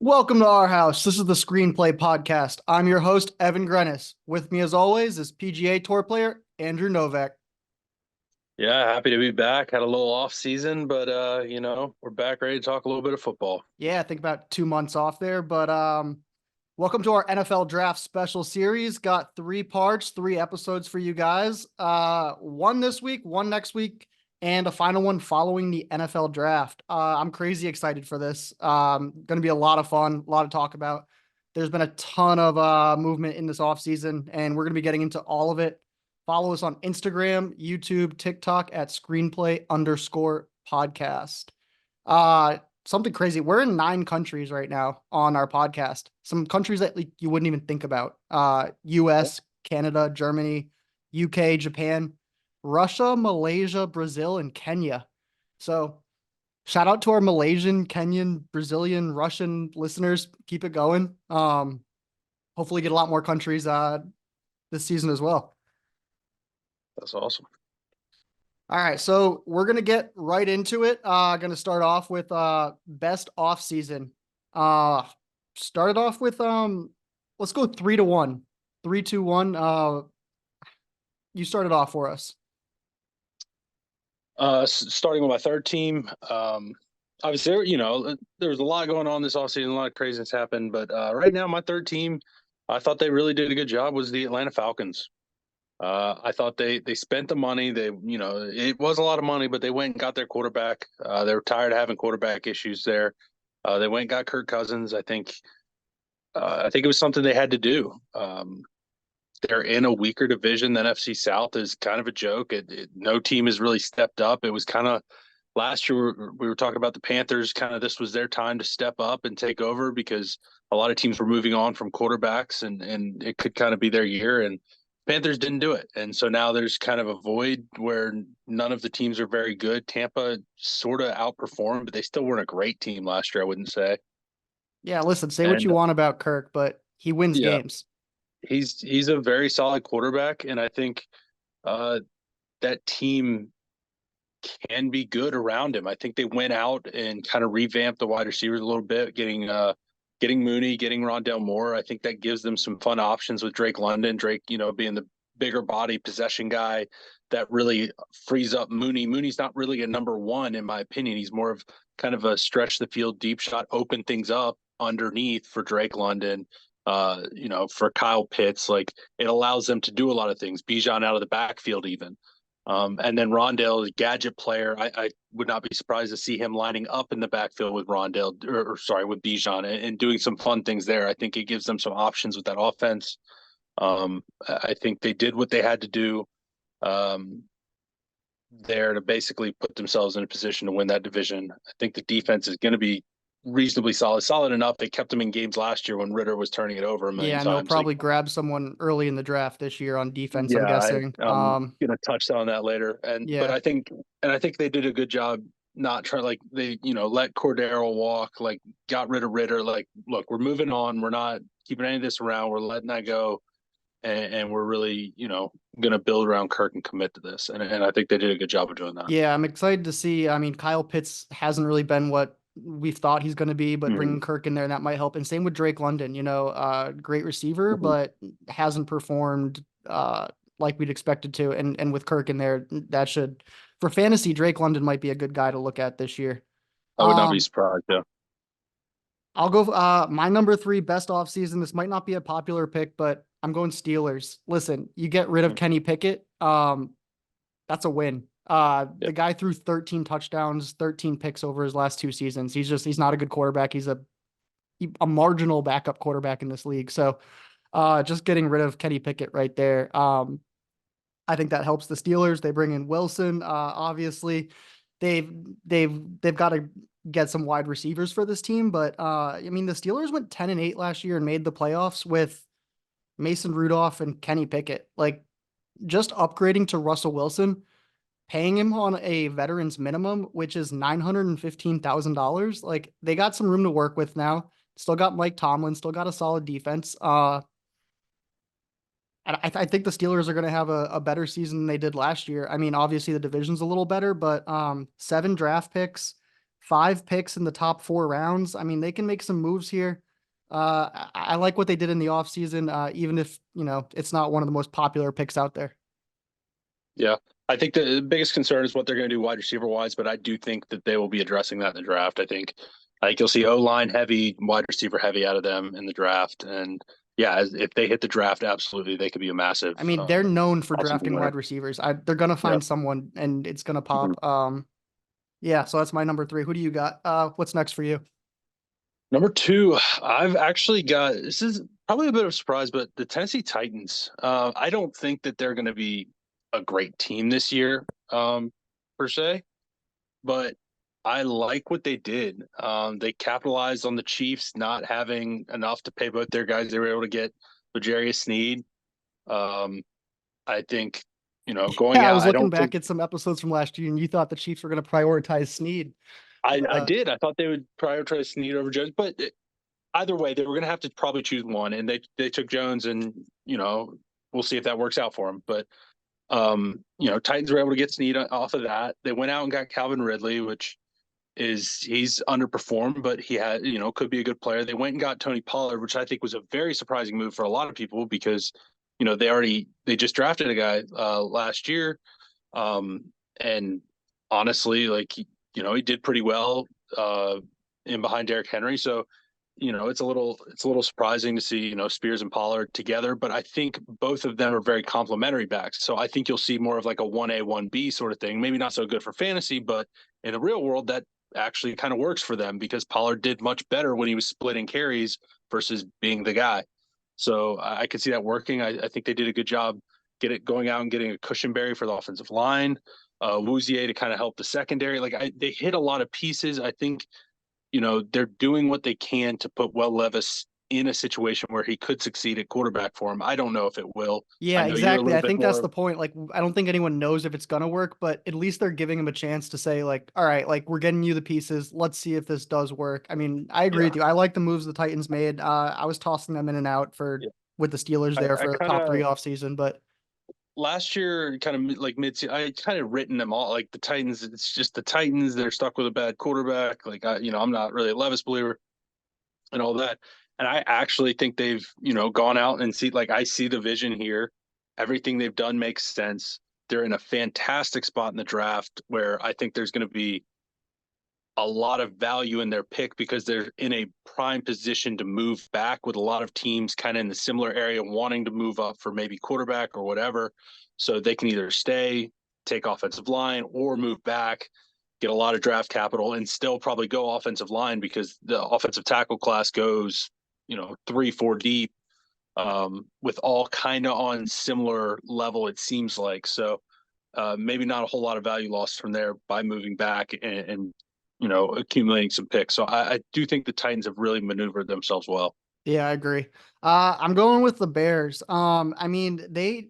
Welcome to our house. This is the Screenplay Podcast. I'm your host, Evan Grenis. With me, as always, is PGA Tour player Andrew Novak. Yeah, happy to be back. Had a little off season, but we're back ready to talk a little bit of football. Yeah, I think about 2 months off there, but welcome to our NFL Draft Special Series. Got 3 parts, 3 episodes for you guys. One this week, one next week, and a final one following the NFL Draft. I'm crazy excited for this. Going to be a lot of fun, a lot to talk about. There's been a ton of movement in this offseason, and we're going to be getting into all of it. Follow us on Instagram, YouTube, TikTok at screenplay_podcast. Something crazy. We're in 9 countries right now on our podcast. Some countries that like, you wouldn't even think about. US, Canada, Germany, UK, Japan, Russia, Malaysia, Brazil, and Kenya. So shout out to our Malaysian, Kenyan, Brazilian, Russian listeners. Keep it going. Hopefully get a lot more countries this season as well. That's awesome. All right, so we're gonna get right into it. Gonna start off with best off season. Started off with let's go 3-1. 3-2-1. You started off for us. Starting with my third team. Obviously, there was a lot going on this offseason, a lot of craziness happened, but right now my third team, I thought they really did a good job, was the Atlanta Falcons. I thought they spent the money. It was a lot of money, but they went and got their quarterback. They were tired of having quarterback issues there. They went and got Kirk Cousins. I think it was something they had to do. They're in a weaker division. The NFC South is kind of a joke. No team has really stepped up. It was kind of last year we were talking about the Panthers. Kind of this was their time to step up and take over because a lot of teams were moving on from quarterbacks, and it could kind of be their year. And Panthers didn't do it. And so now there's kind of a void where none of the teams are very good. Tampa sort of outperformed, but they still weren't a great team last year, I wouldn't say. Yeah, listen, say what And you want about Kirk, but he wins yeah, games. he's a very solid quarterback. And I think uh, that team can be good around him. I think they went out and kind of revamped the wide receivers a little bit, getting Mooney, getting Rondell Moore. I think that gives them some fun options with Drake London. Drake, being the bigger body possession guy that really frees up Mooney. Mooney's not really a number one, in my opinion. He's more of kind of a stretch the field, deep shot, open things up underneath for Drake London. For Kyle Pitts, like it allows them to do a lot of things. Bijan out of the backfield, even. And then Rondell is a gadget player. I would not be surprised to see him lining up in the backfield with Rondell, with Bijan and doing some fun things there. I think it gives them some options with that offense. I think they did what they had to do there to basically put themselves in a position to win that division. I think the defense is going to be reasonably solid enough. They kept them in games last year when Ritter was turning it over a million Yeah, and they'll times. probably grab someone early in the draft this year on defense, I'm Yeah, guessing. I'm gonna touch on that later. But Yeah. I think they did a good job not trying, like they, let Cordero walk, like got rid of Ritter. Like, look, we're moving on. We're not keeping any of this around. We're letting that go, and we're really, gonna build around Kirk and commit to this. And I think they did a good job of doing that. Yeah, I'm excited to see. I mean, Kyle Pitts hasn't really been what we've thought he's going to be, but Mhm. bringing Kirk in there, that might help. And same with Drake London, great receiver, Mhm. but hasn't performed like we'd expected to. And with Kirk in there, that should, for fantasy, Drake London might be a good guy to look at this year. I would not be Um, surprised. Yeah. I'll go my number 3 best offseason. This might not be a popular pick, but I'm going Steelers. Listen, you get rid of Mhm. Kenny Pickett. That's a win. Yeah. The guy threw 13 touchdowns, 13 picks over his last 2 seasons. He's not a good quarterback. He's a marginal backup quarterback in this league. So, just getting rid of Kenny Pickett right there. I think that helps the Steelers. They bring in Wilson. Obviously, they've they've got to get some wide receivers for this team. But I mean, the Steelers went 10-8 last year and made the playoffs with Mason Rudolph and Kenny Pickett. Like, just upgrading to Russell Wilson, paying him on a veteran's minimum, which is $915,000. Like, they got some room to work with now. Still got Mike Tomlin, still got a solid defense. I think the Steelers are going to have a better season than they did last year. I mean, obviously the division's a little better, but 7 draft picks, 5 picks in the top 4 rounds. I mean, they can make some moves here. I like what they did in the offseason, even if, it's not one of the most popular picks out there. Yeah. I think the biggest concern is what they're going to do wide receiver wise, but I do think that they will be addressing that in the draft. I think you'll see O line heavy, wide receiver heavy out of them in the draft. And yeah, if they hit the draft, absolutely, they could be a massive I mean, they're known for offseason drafting winner. wide receivers. They're gonna Yeah. find someone and it's gonna Mhm. pop. Yeah, so that's my number 3. Who do you got? What's next for you? Number two, I've actually got this is probably a bit of a surprise, but the Tennessee Titans. I don't think that they're going to be a great team this year, per se, but I like what they did. They capitalized on the Chiefs not having enough to pay both their guys. They were able to get L'Jarius Sneed. Um, I think, going Yeah, I out, was I looking don't think back at some episodes from last year, and you thought the Chiefs were gonna prioritize Snead. I Uh, did. I thought they would prioritize Sneed over Jones, but either way, they were going to have to probably choose one, and they took Jones, and we'll see if that works out for him. But Titans were able to get Snead off of that. They went out and got Calvin Ridley, which he's underperformed, but he had could be a good player. They went and got Tony Pollard, which I think was a very surprising move for a lot of people because they just drafted a guy last year, and honestly, like he did pretty well in behind Derrick Henry, so it's a little surprising to see Spears and Pollard together, but I think both of them are very complementary backs. So I think you'll see more of like a 1A 1B sort of thing. Maybe not so good for fantasy, but in the real world that actually kind of works for them because Pollard did much better when he was splitting carries versus being the guy. So I could see that working. I think they did a good job going out and getting a Cushionberry for the offensive line, Wouzier to kind of help the secondary. They hit a lot of pieces. I think they're doing what they can to put Will Levis in a situation where he could succeed at quarterback for him. I don't know if it will. I yeah, know you're a exactly. little I bit think that's more. the point. Like, I don't think anyone knows if it's gonna work, but at least they're giving him a chance to say, like, all right, like we're getting you the pieces. Let's see if this does work. I mean, I agree Yeah, with you. I like the moves the Titans made. I was tossing them in and out for yeah. with the Steelers there I for the kind top 3 of off season, but last year, kind of like mid, I kind of written them all like the Titans. It's just the Titans. They're stuck with a bad quarterback. I'm not really a Levis believer and all that. And I actually think they've gone out and I see the vision here. Everything they've done makes sense. They're in a fantastic spot in the draft where I think there's going to be a lot of value in their pick because they're in a prime position to move back with a lot of teams kind of in the similar area wanting to move up for maybe quarterback or whatever. So they can either stay, take offensive line, or move back, get a lot of draft capital, and still probably go offensive line because the offensive tackle class goes, 3, 4 deep, with all kind of on similar level, it seems like. So maybe not a whole lot of value lost from there by moving back and accumulating some picks. So I do think the Titans have really maneuvered themselves well. yeah, I agree. I'm going with the Bears. I mean,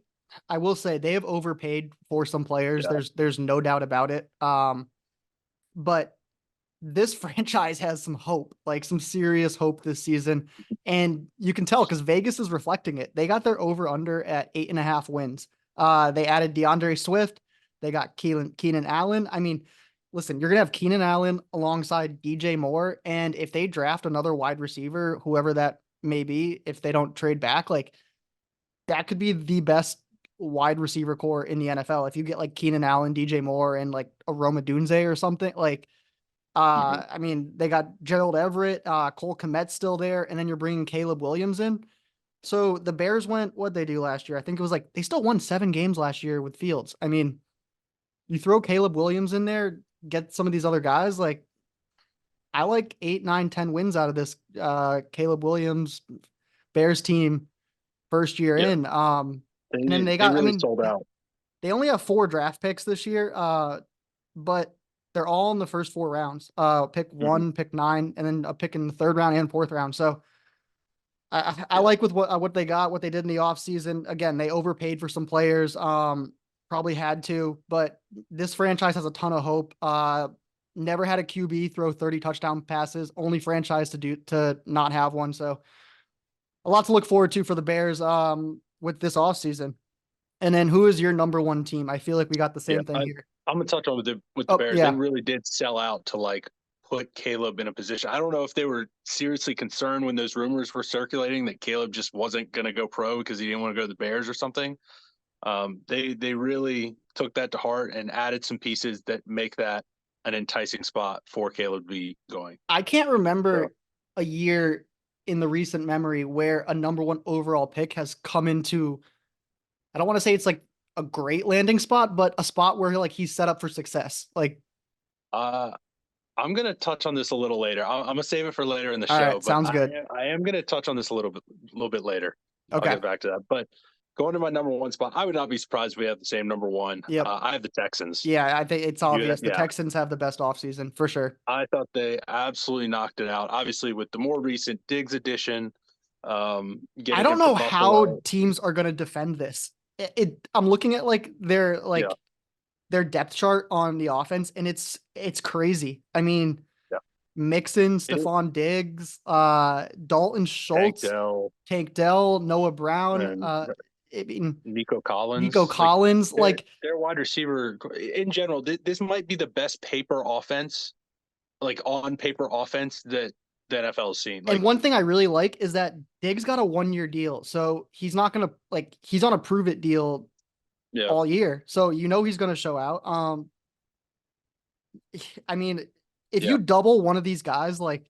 I will say they have overpaid for some players. Yeah. There's no doubt about it. But this franchise has some hope, like some serious hope this season. And you can tell because Vegas is reflecting it. They got their over under at 8.5 wins. They added DeAndre Swift. They got Keenan Allen. I mean, listen, you're gonna have Keenan Allen alongside DJ Moore. And if they draft another wide receiver, whoever that may be, if they don't trade back, like that could be the best wide receiver core in the NFL. If you get like Keenan Allen, DJ Moore, and like a Roma Dunze or something, like Mm-hmm. I mean, they got Gerald Everett, Cole Kmet's still there, and then you're bringing Caleb Williams in. So the Bears what'd they do last year? I think it was like they still won 7 games last year with Fields. I mean, you throw Caleb Williams in there, get some of these other guys. Like I like 8, 9, 10 wins out of this Caleb Williams Bears team first year Yeah, in. And then they I really mean, sold out. they only have 4 draft picks this year. But they're all in the first 4 rounds. Pick Mm-hmm. 1, pick 9, and then a pick in the third round and fourth round. So I Yeah, like with what they got, what they did in the offseason. Again, they overpaid for some players. Probably had to, but this franchise has a ton of hope. Never had a QB throw 30 touchdown passes. Only franchise to not have one. So a lot to look forward to for the Bears with this offseason. And then who is your number 1 team? I feel like we got the yeah. same thing here. I'm gonna touch on with the Oh Bears. They yeah. really did sell out to put Caleb in a position. I don't know if they were seriously concerned when those rumors were circulating that Caleb just wasn't going to go pro because he didn't want to go to the Bears or something. They really took that to heart and added some pieces that make that an enticing spot for Caleb to be going. I can't So, remember a year in the recent memory where a number one overall pick has come into, I don't want to say it's like a great landing spot, but a spot where like he's set up for success. Like, uh, I'm going to touch on this a little later. I'm going to save it for later in the all show, right, but sounds good. I am going to touch on this a little bit later. I'll Okay. get back to that. But going to my number one spot, I would not be surprised if we have the same number one. Yep. I have the Texans. Yeah, I think it's You, obvious. The yeah, Texans have the best offseason for sure. I thought they absolutely knocked it out. Obviously, with the more recent Diggs addition, I getting don't him to know how Buffalo. teams are going to defend this. I'm looking at Yeah, their depth chart on the offense, and it's crazy. I mean, yeah. Mixon, It is Stephon Diggs, Dalton Tank Schultz, Dell Tank Dell, Noah Brown, and I mean, Nico Nico Collins. Like Collins. Like, their wide receiver in general. This might be the best paper offense, like on paper offense that the NFL has seen. and Like, one thing I really like is that Diggs got a 1 year deal, so he's not gonna he's on a prove it deal yeah, all year, so he's gonna show out. I mean, if yeah, you double one of these guys, like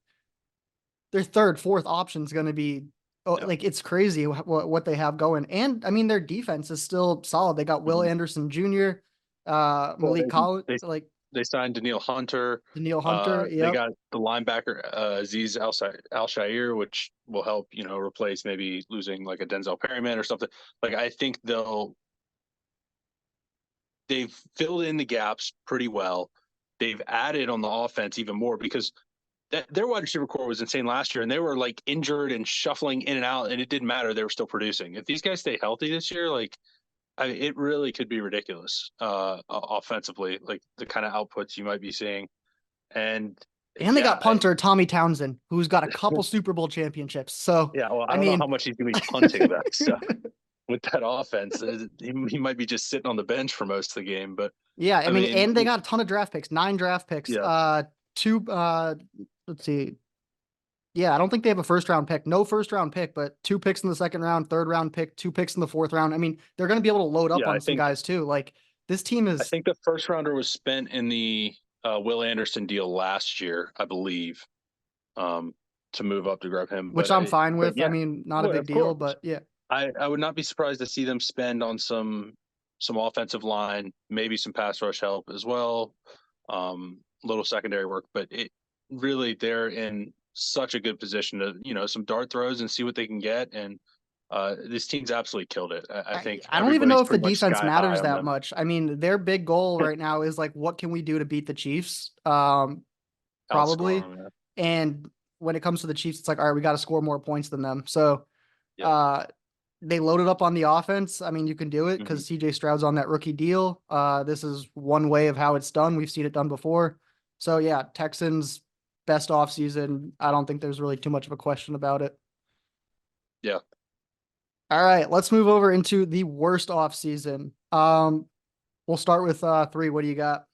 their third, fourth option is going to be, oh, yeah. like it's crazy what they have going. And I mean, their defense is still solid. They got Will Mhm. Anderson Jr., Well, Malik Collins, they like they signed Daniil Hunter. Daniil Hunter. They Yep. got the linebacker Aziz Al Shair, which will help replace maybe losing like a Denzel Perryman or something. Like I think they've filled in the gaps pretty well. They've added on the offense even more because their wide receiver core was insane last year, and they were like injured and shuffling in and out, and it didn't matter. They were still producing. If these guys stay healthy this year, like it really could be ridiculous offensively, like the kind of outputs you might be seeing. And And they yeah, got punter Tommy Townsend, who's got a couple Super Bowl championships. So, yeah. Well, I I don't know mean, how much he's going to be punting that stuff with that offense. He might be just sitting on the bench for most of the game, but yeah, I I mean, mean, and they got a ton of draft picks, 9 draft picks, yeah, two, let's see. Yeah, I don't think they have a first round pick. No first round pick, but 2 picks in the second round, third round pick, 2 picks in the fourth round. I mean, they're going to be able to load up yeah. on some guys too. Like this team I is, think the first rounder was spent in the Will Anderson deal last year, I believe, um, to move up to grab him. which I'm fine But with. I yeah, mean, not a well, big of deal, course, but yeah. I would not be surprised to see them spend on some offensive line, maybe some pass rush help as well, little secondary work. But it really they're in such a good position to some dart throws and see what they can get. And this team's absolutely killed it. I I, think I don't even know everybody's if the pretty much defense sky high matters on that them. much. I mean, their big goal right now is like, what can we do to beat the Chiefs? Outscore Probably. them. Yeah. And when it comes to the Chiefs, it's like, all right, we got to score more points than them. So, Yeah. uh, they loaded up on the offense. I mean, you can do it Hmm. because CJ Stroud's on that rookie deal. This is one way of how it's done. We've seen it done before. So yeah, Texans best offseason. I don't think there's really too much of a question about it. Yeah. All right, let's move over into the worst offseason. We'll start with three. What do you got?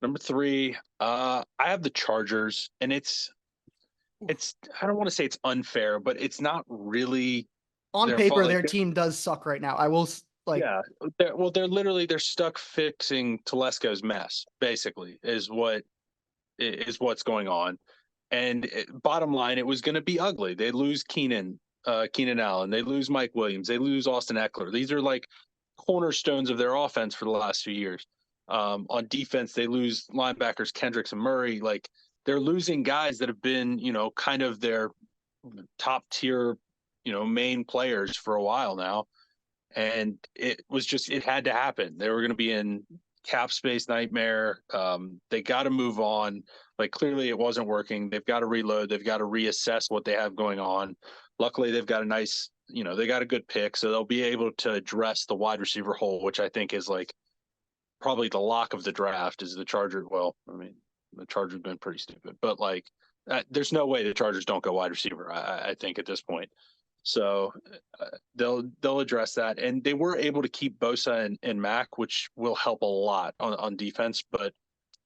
Number three, I have the Chargers, and it's I don't want to say it's unfair, but it's not really On their fault. paper, Like their team does suck right now. I will like, yeah, they're stuck fixing Telesco's mess. Basically, is what's going on. And bottom line, it was going to be ugly. They lose Keenan Allen. They lose Mike Williams. They lose Austin Eckler. These are like cornerstones of their offense for the last few years. On defense, they lose linebackers Kendricks and Murray. Like they're losing guys that have been, kind of their top tier, main players for a while now. And it had to happen. They were going to be in cap space nightmare. They got to move on. Like clearly it wasn't working. They've got to reload. They've got to reassess what they have going on. Luckily they've got a nice, they got a good pick, so they'll be able to address the wide receiver hole, which I think is like probably the lock of the draft is the Chargers. Well, I mean, the Chargers have been pretty stupid, but like there's no way the Chargers don't go wide receiver. I think at this point. So they'll address that, and they were able to keep Bosa and Mack, which will help a lot on defense. But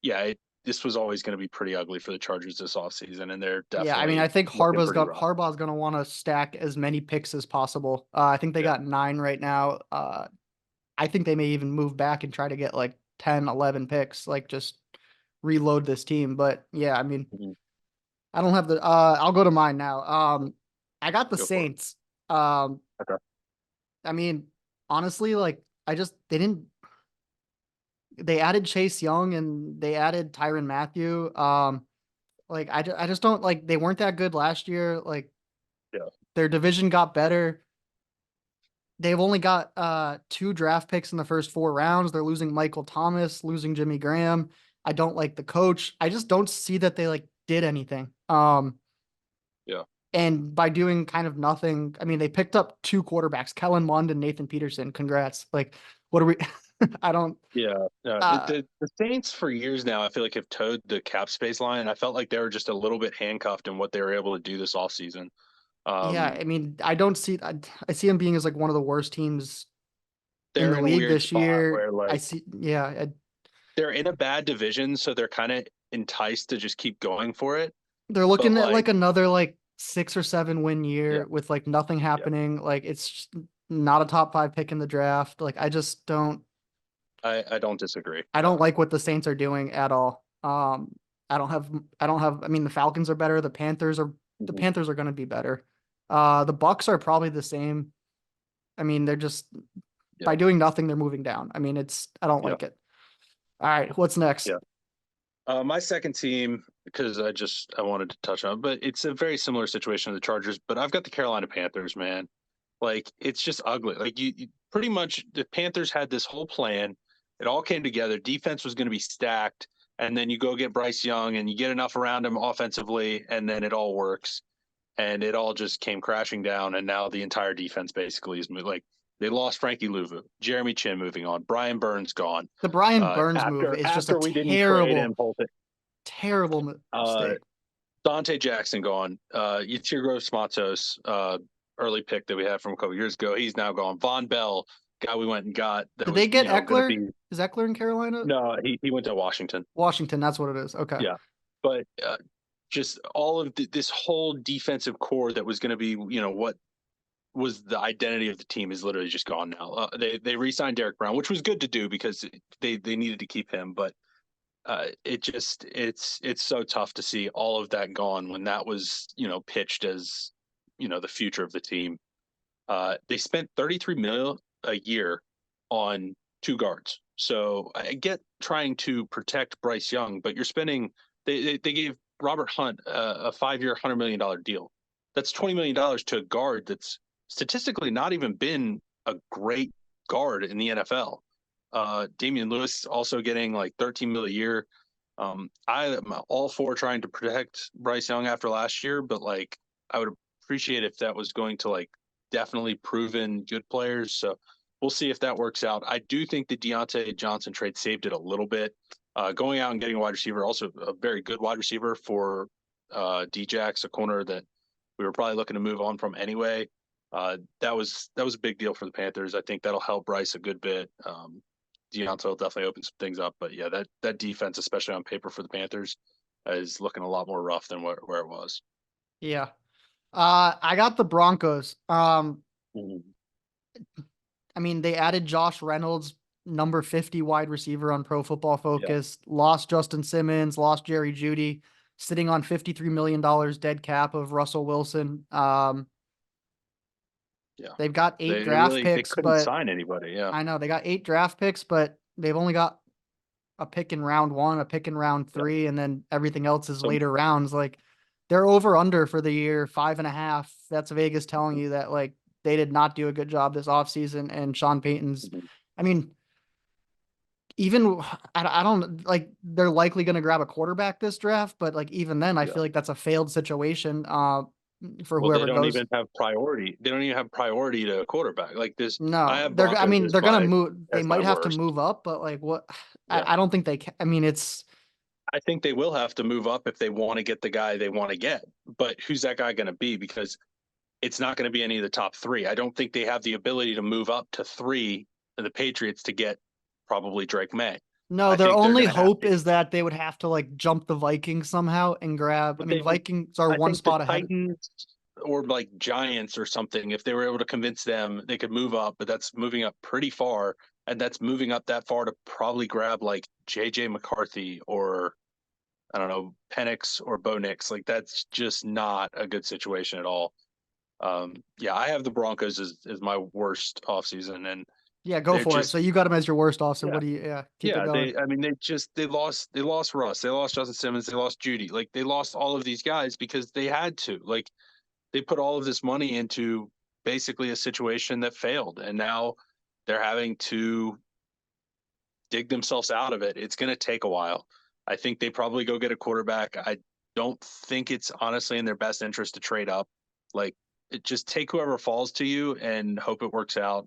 yeah, this was always going to be pretty ugly for the Chargers this offseason, and they're Yeah, I mean, I definitely think looking pretty rough. Harbaugh's gonna want to stack as many picks as possible. I think they Yeah. got 9 right now. I think they may even move back and try to get like 10, 11 picks, like just reload this team. But yeah, I mean, Mhm. I don't have the I'll go to mine now. I got the Go for it. Saints. Um, Okay. I mean, honestly, like they added Chase Young and they added Tyron Matthew. Like I just don't like they weren't that good last year. Like Yeah. their division got better. They've only got 2 draft picks in the first 4 rounds. They're losing Michael Thomas, losing Jimmy Graham. I don't like the coach. I just don't see that they like did anything. Yeah. And by doing kind of nothing, I mean they picked up 2 quarterbacks, Kellen Mond and Nathan Peterson. Congrats. Like what are we I don't Yeah. uh The Saints for years now, I feel like have towed the cap space line. I felt like they were just a little bit handcuffed in what they were able to do this offseason. yeah, I mean I don't see I see them being as like one of the worst teams in They're the in a league weird this spot year. where I like see yeah, they're in a bad division, so they're kind of enticed to just keep going for it. they're But looking at like, like another like 6 or 7 win yeah, year with like nothing yeah, happening. Like it's just not a top 5 pick in the draft. Like I just don't I don't disagree. I don't No. like what the Saints are doing at all. I don't have I mean the Falcons are better, the Mhm. Panthers are going to be better. The Bucks are probably the same. I mean they're just Yeah, by doing nothing they're moving down. I mean it's I don't yeah, like it. All right, what's next? yeah. My second team, because I wanted to touch on, but it's a very similar situation to the Chargers. But I've got the Carolina Panthers, man. Like it's just ugly. Like you pretty much the Panthers had this whole plan. It all came together. Defense was going to be stacked, and then you go get Bryce Young, and you get enough around him offensively, and then it all works. And it all just came crashing down. And now the entire defense basically is like they lost Frankie Louvu, Jeremy Chin moving on, Brian Burns gone. The Brian Burns move After is just a after we didn't trade him, terrible uh, mistake. Dante Jackson gone. Yichiro Matos, early pick that we had from a couple years ago, he's now gone. Von Bell, guy we went and got that Did they was get going to Eckler? be Is Eckler in Carolina? no, he went to Washington. Washington, that's what it is. Okay. Yeah, but just all of this whole defensive core that was going to be what was the identity of the team is literally just gone now. They re-signed Derek Brown, which was good to do because they needed to keep him, but it's so tough to see all of that gone when that was pitched as the future of the team. They spent 33 million a year on 2 guards, so I get trying to protect Bryce Young, but you're spending. They gave Robert Hunt a 5-year $100 million deal. That's $20 million to a guard that's statistically not even been a great guard in the NFL. Damian Lewis also getting like 13 million a year. I am all for trying to protect Bryce Young after last year, but like I would appreciate if that was going to like definitely proven good players. So we'll see if that works out. I do think the Deontay Johnson trade saved it a little bit. Going out and getting a wide receiver, also a very good wide receiver for Djax, a corner that we were probably looking to move on from anyway. That was a big deal for the Panthers. I think that'll help Bryce a good bit. Deontay will definitely open some things up, but yeah, that defense, especially on paper for the Panthers, is looking a lot more rough than where it was. Yeah. I got the Broncos. Mhm. I mean, they added Josh Reynolds, number 50 wide receiver on Pro Football Yeah, Focus, lost Justin Simmons, lost Jerry Judy, sitting on $53 million dead cap of Russell Wilson. yeah. They've got 8 They draft really they picks, couldn't but sign anybody. Yeah, I know they got 8 draft picks, but they've only got a pick in round 1, a pick in round yeah. 3, and then everything else is So later rounds. Like they're over under for the year 5.5. That's Vegas telling you that like they did not do a good job this offseason. And Sean Payton's, mhm. I mean, even I don't like they're likely going to grab a quarterback this draft, but like even then, I Yeah. feel like that's a failed situation for Well, they whoever don't goes. even have priority. They don't even have priority to quarterback. Like this, I No, have I Broncos mean, as they're gonna my move. They as my might have to worst. move up, but like what? Yeah, I don't think they can. I mean, it's I think they will have to move up if they want to get the guy they want to get. But who's that guy going to be? Because it's not going to be any of the top 3. I don't think they have the ability to move up to 3 in the Patriots to get probably Drake May. No, I their think they're only going to have hope to. is that they would have to like jump the Vikings somehow and grab. I But mean, Vikings are I one think the spot ahead. Titans or like Giants or something, if they were able to convince them, they could move up. But that's moving up pretty far, and that's moving up that far to probably grab like JJ McCarthy or I don't know Penix or Bo Nix. Like that's just not a good situation at all. Yeah, I have the Broncos as my worst offseason, and Yeah, go they're for it. just So you got them as your worst off. So yeah. what do you? Yeah, keep it Yeah, going. I mean, they lost Russ, they lost Justin Simmons, they lost Judy. Like they lost all of these guys because they had to. Like they put all of this money into basically a situation that failed, and now they're having to dig themselves out of it. It's going to take a while. I think they probably go get a quarterback. I don't think it's honestly in their best interest to trade up. Like, just take whoever falls to you and hope it works out.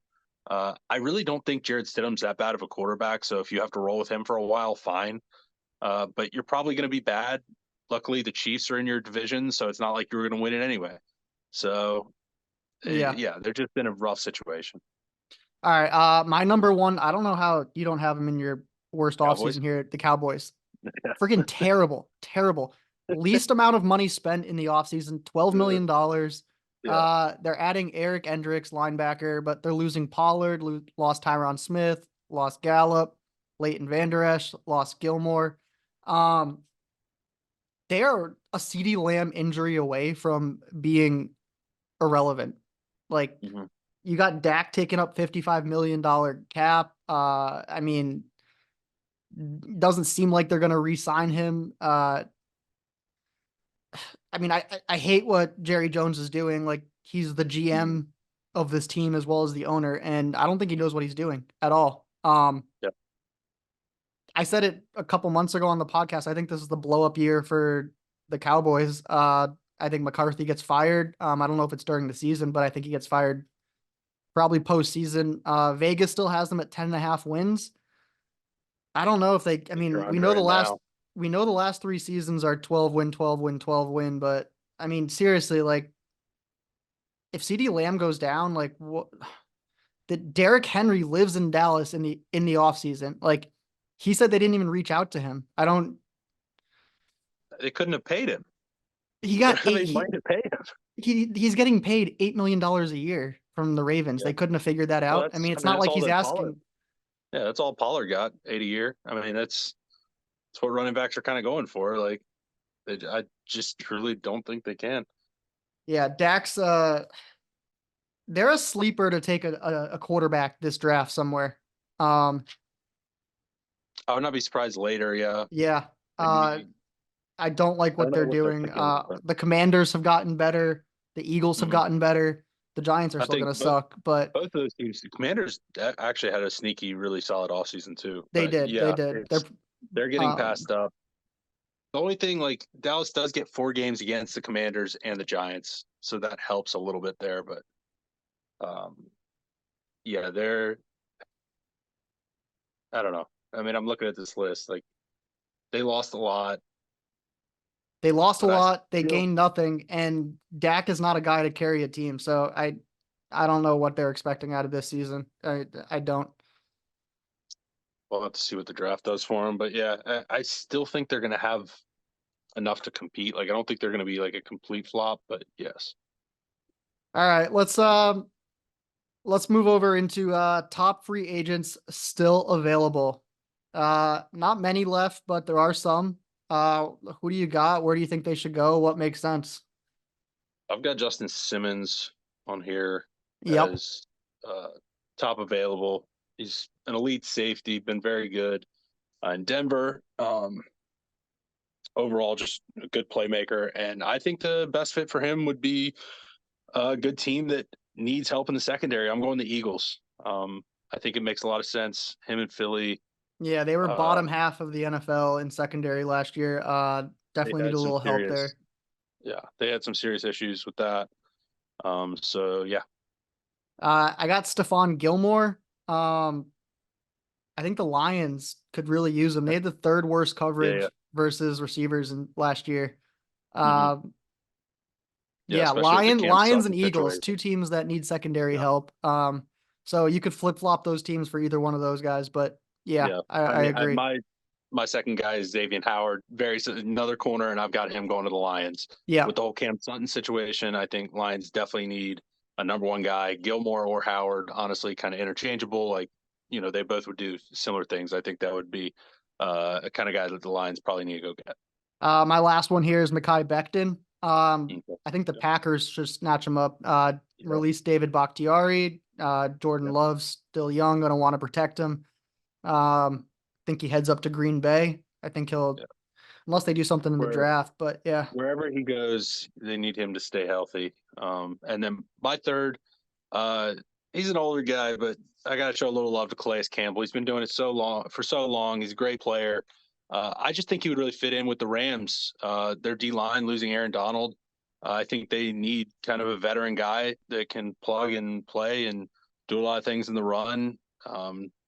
I really don't think Jared Stidham's that bad of a quarterback. So if you have to roll with him for a while, fine. But you're probably going to be bad. Luckily, the Chiefs are in your division, so it's not like you're going to win it anyway. So, Yeah. yeah, they're just in a rough situation. All right. My number one. I don't know how you don't have them in your worst Cowboys. offseason here. The Cowboys. Freaking terrible, terrible. Least amount of money spent in the offseason, $12 million. Yeah. They're adding Eric Endricks, linebacker, but they're losing Pollard, lost Tyron Smith, lost Gallup, Leighton Vander Esch, lost Gilmore. Um, they are a CeeDee Lamb injury away from being irrelevant. Like Mhm. you got Dak taking up $55 million cap. I mean, doesn't seem like they're gonna re-sign him. I mean, I hate what Jerry Jones is doing. Like he's the Mhm. GM of this team as well as the owner, and I don't think he knows what he's doing at all. Yeah. I said it a couple months ago on the podcast. I think this is the blow up year for the Cowboys. I think McCarthy gets fired. I don't know if it's during the season, but I think he gets fired probably postseason. Vegas still has them at 10.5 wins. I don't know if they, I Think you're mean, under it now. we know the last three seasons are 12 win, 12 win, 12 win, but I mean, seriously, like if CeeDee Lamb goes down, like what that Derrick Henry lives in Dallas in the offseason. Like he said they didn't even reach out to him. I don't They couldn't have paid him. he They don't got have eight any money to pay him. he's getting paid $8 million a year from the Ravens. Yeah. They couldn't have figured that Well, out. I mean, I it's mean, not that's like all he's that Pollard. asking. Yeah, that's all Pollard got, 80 a year. I mean, that's what running backs are kind of going for. Like, I just truly don't think they can. Yeah, Dax they're a sleeper to take a quarterback this draft somewhere. Um I would not be surprised later. Yeah, yeah. Uh maybe I don't like I don't what know they're what they're doing. thinking, but The Commanders have gotten better. The Eagles have mhm. gotten better. The Giants are I still think going to suck, but both of those teams, the Commanders actually had a sneaky, really solid offseason too. they But did. They yeah, did. they're getting Um passed up. The only thing, like Dallas does get 4 games against the Commanders and the Giants, so that helps a little bit there. But um, yeah, they're I don't know. I mean, I'm looking at this list. Like they lost a lot, they lost a but I lot. They still gained nothing, and Dak is not a guy to carry a team. So I don't know what they're expecting out of this season. I don't. we'll have to see what the draft does for them. But yeah, I still think they're going to have enough to compete. Like I don't think they're going to be like a complete flop, but yes, All right, let's move over into top free agents still available. Not many left, but there are some. Who do you got? Where do you think they should go? What makes sense? I've got Justin Simmons on here Yep. as uh, top available. He's an elite safety, been very good in Denver. Overall, just a good playmaker, and I think the best fit for him would be a good team that needs help in the secondary. I'm going the Eagles. I think it makes a lot of sense. Him and Philly, Yeah, they were uh, bottom half of the NFL in secondary last year. they Definitely need had a some little help serious, there. yeah, they had some serious issues with that. So yeah, I got Stephon Gilmore. Um, I think the Lions could really use him. They had the third worst yeah, coverage versus receivers in last year. hmm Um, yeah, yeah, especially with the Cam Lions and Sutton Eagles, two situation. teams that need secondary Yeah, help. So you could flip flop those teams for either one of those guys, but Yeah, Yeah, I I mean, agree. my second guy is Xavier Howard, another corner, and I've got him going to the Lions Yeah. with the whole Cam Sutton situation. I think Lions definitely need a number one guy, Gilmore or Howard. Honestly, kind of interchangeable. Like they both would do similar things. I think that would be a kind of guy that the Lions probably need to go get. My last one here is Mekhi Becton. Okay. I think the Yeah, Packers should snatch him up. yeah, Release David Bakhtiari. Jordan yeah, Love's still young, gonna want to protect him. Think he heads up to Green Bay. I think he'll, yeah. unless they do something in the Where draft. But yeah, wherever he goes, they need him to stay healthy. And then my third, uh, he's an older guy, but I got to show a little love to Calais Campbell. He's been doing it so long. He's a great player. I just think he would really fit in with the Rams. Their D line losing Aaron Donald. I think they need kind of a veteran guy that can plug and play and do a lot of things in the run.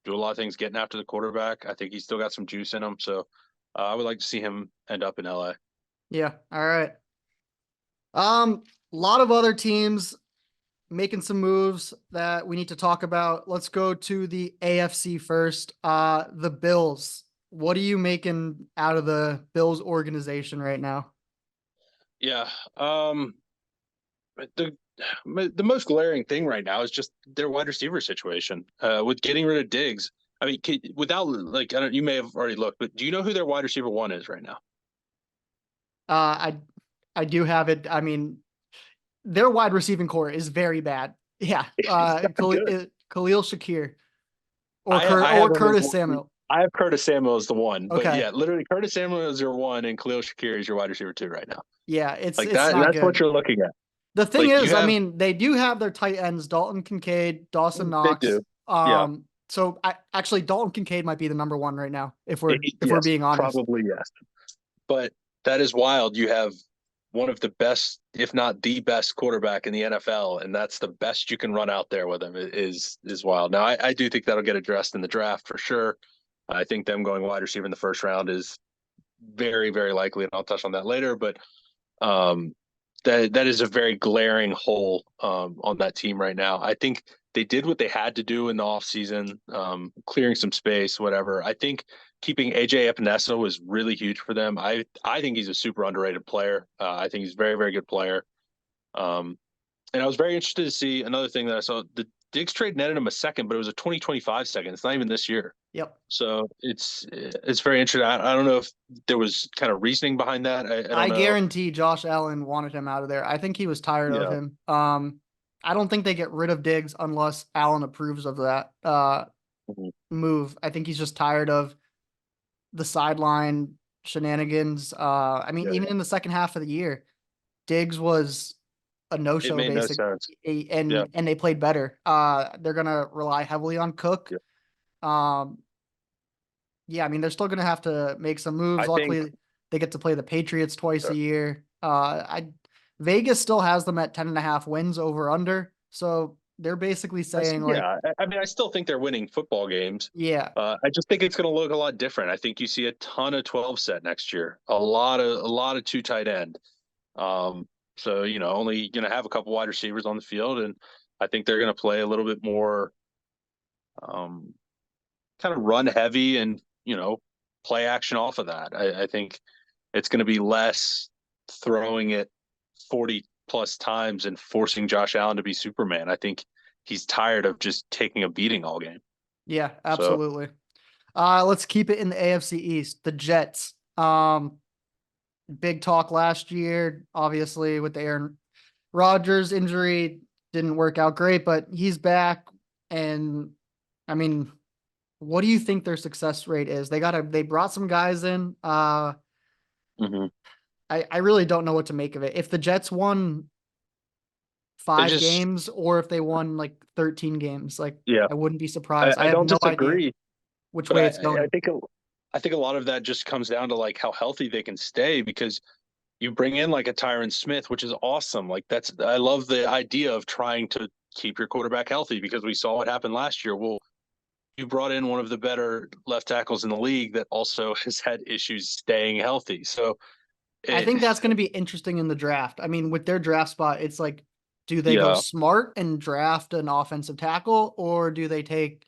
Do a lot of things getting after the quarterback. I think he's still got some juice in him. So I would like to see him end up in LA. yeah. All right. A lot of other teams making some moves that we need to talk about. Let's go to the AFC first. The Bills. What are you making out of the Bills organization right now? Yeah. The the most glaring thing right now is just their wide receiver situation. With getting rid of Diggs. I mean, without like I don't. You may have already looked, but do you know who their wide receiver one is right now? I I do have it. I mean, their wide receiving core is very bad. Yeah. It's not good. Khalil Shakir I have Or him as Curtis Samuel. I have Curtis Samuel as the one, but Okay. yeah, literally Curtis Samuel is your one, and Khalil Shakir is your wide receiver two right now. Yeah, Like it's that. not That's what good. you're looking at. The thing Like you is, I have mean, they do have their tight ends, Dalton Kincaid, Dawson they Knox. do. Yeah. So I actually Dalton Kincaid might be the number one right now, if we're Yes. being honest. Probably yes. But that is wild. You have one of the best, if not the best, quarterback in the NFL, and that's the best you can run out there with him. Is wild. Now, I do think that'll get addressed in the draft for sure. I think them going wide receiver in the first round is very, very likely, and I'll touch on that later. But um, that is a very glaring hole on that team right now. I think they did what they had to do in the offseason, clearing some space, whatever. I think keeping AJ Epinesa was really huge for them. I think he's a super underrated player. I think he's a very, very good player. Um, and I was very interested to see another thing that I saw. The Diggs trade netted him a second, but it was a 2025 second. It's not even this year. Yep. So it's very interesting. I don't know if there was kind of reasoning behind that. I don't I know. guarantee Josh Allen wanted him out of there. I think he was tired of Yeah. him. I don't think they get rid of Diggs unless Allen approves of that Mhm. move. I think he's just tired of the sideline shenanigans. I mean, Yeah. even in the second half of the year, Diggs was a It no-show made no basic, sense. Yeah. and they played better. They're gonna rely heavily on Cook. Yeah. Um, yeah, I mean, they're still gonna have to make some moves. I think Luckily, they get to play the Patriots twice uh, a year. I Vegas still has them at 10.5 wins over under. So they're basically saying like, I mean, I still think they're winning football games. yeah, I just think it's going to look a lot different. I think you see a ton of 12 set next year, a lot of two tight end. So only going to have a couple wide receivers on the field, and I think they're going to play a little bit more um, kind of run heavy and play action off of that. I think it's going to be less throwing it 40 plus times and forcing Josh Allen to be Superman. I think he's tired of just taking a beating all game. yeah, So absolutely. Let's keep it in the AFC East. The Jets. Big talk last year, obviously with the Aaron Rodgers injury, didn't work out great, but he's back. And I mean, what do you think their success rate is? They brought some guys in. mhm. I really don't know what to make of it. If the Jets won They five just, games or if they won like 13 games, like yeah, I wouldn't be surprised. I I have don't no idea disagree, which but way it's I going. think I think a lot of that just comes down to like how healthy they can stay because you bring in like a Tyron Smith, which is awesome. Like I love the idea of trying to keep your quarterback healthy because we saw what happened last year. Well, you brought in one of the better left tackles in the league that also has had issues staying healthy. So I it, think that's going to be interesting in the draft. I mean, with their draft spot, it's like, do they go yeah, smart and draft an offensive tackle, or do they take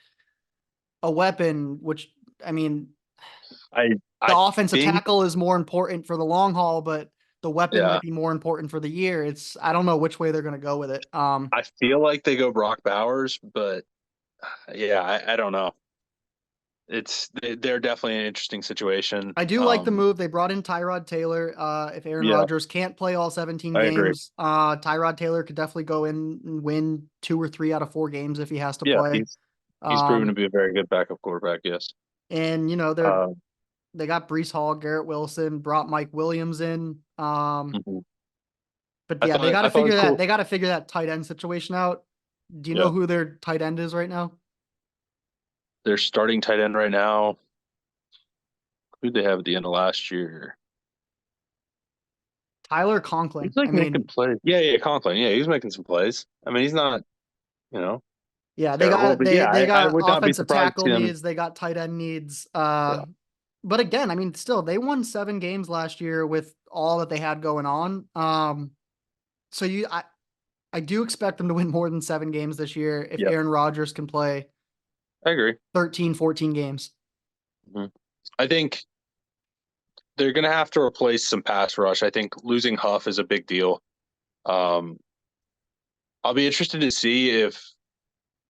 a weapon, which I mean, I the I offensive think tackle is more important for the long haul, but the weapon yeah. might be more important for the year. I don't know which way they're going to go with it. I feel like they go Brock Bowers, but yeah, I don't know. They're definitely an interesting situation. I do like the move. They brought in Tyrod Taylor. If Aaron Yeah, Rodgers can't play all 17 I agree. games, Tyrod Taylor could definitely go in and win 2 or 3 out of 4 games if he has to Yeah, play. he's proven to Um, be a very good backup quarterback. Yes. and Uh, they got Brees Hall, Garrett Wilson, brought Mike Williams in. mhm. But yeah, they got to I thought it was figure that cool. they got to figure that tight end situation out. Do you know Yeah, who their tight end is right now? they're starting tight end right now. Who'd they have at the end of last year? Tyler Conklin. He's like I making mean, plays. Yeah, Conklin. Yeah, he's making some plays. I mean, he's not, you know, yeah, terrible, but yeah, they I got would not be offensive surprised to tackle see them. needs, they got tight end needs. Yeah, But again, I mean, still they won 7 games last year with all that they had going on. So I do expect them to win more than 7 games this year if yeah, Aaron Rodgers can play I agree. 13, 14 games. Mhm. I think they're going to have to replace some pass rush. I think losing Huff is a big deal. Um, I'll be interested to see if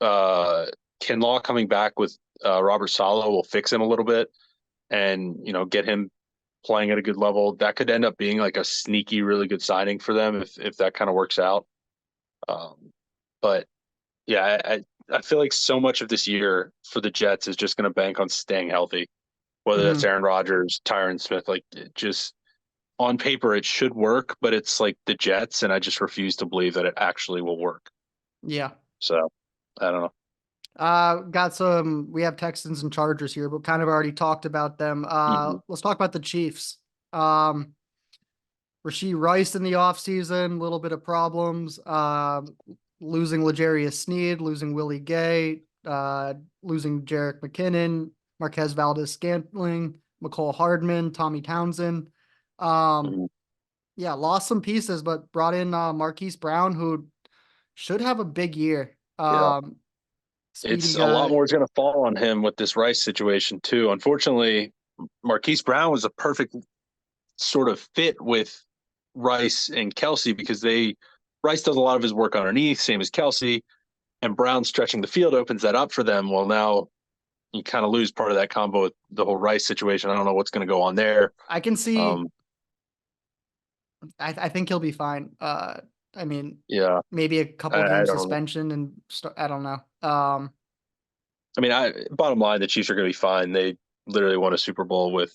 uh, Kinlaw coming back with Robert Sala will fix him a little bit and get him playing at a good level. That could end up being like a sneaky, really good signing for them if that kind of works out. Um, but yeah, I feel like so much of this year for the Jets is just going to bank on staying healthy. Whether that's Mhm. Aaron Rodgers, Tyron Smith, like it just on paper it should work, but it's like the Jets, and I just refuse to believe that it actually will work. Yeah. So I don't know. We have Texans and Chargers here, but kind of already talked about them. Hmm. Let's talk about the Chiefs. Um, Rasheed Rice in the offseason, a little bit of problems. Losing L'Jarius Sneed, losing Willie Gay, losing Jarek McKinnon, Marquez Valdez Scantling, McCole Hardman, Tommy Townsend. Um, Hmm. yeah, lost some pieces, but brought in Marquise Brown, who should have a big year. Yeah, Speedy it's a lot guy. more is going to fall on him with this Rice situation too. Unfortunately, Marquise Brown was a perfect sort of fit with Rice and Kelsey because Rice does a lot of his work underneath, same as Kelsey, and Brown stretching the field opens that up for them. Well, now you kind of lose part of that combo with the whole Rice situation. I don't know what's going to go on there. I can see. Um, I think he'll be fine. I mean, yeah, maybe a couple game I don't know. suspension and I don't know. I mean, bottom line, the Chiefs are going to be fine. They literally won a Super Bowl with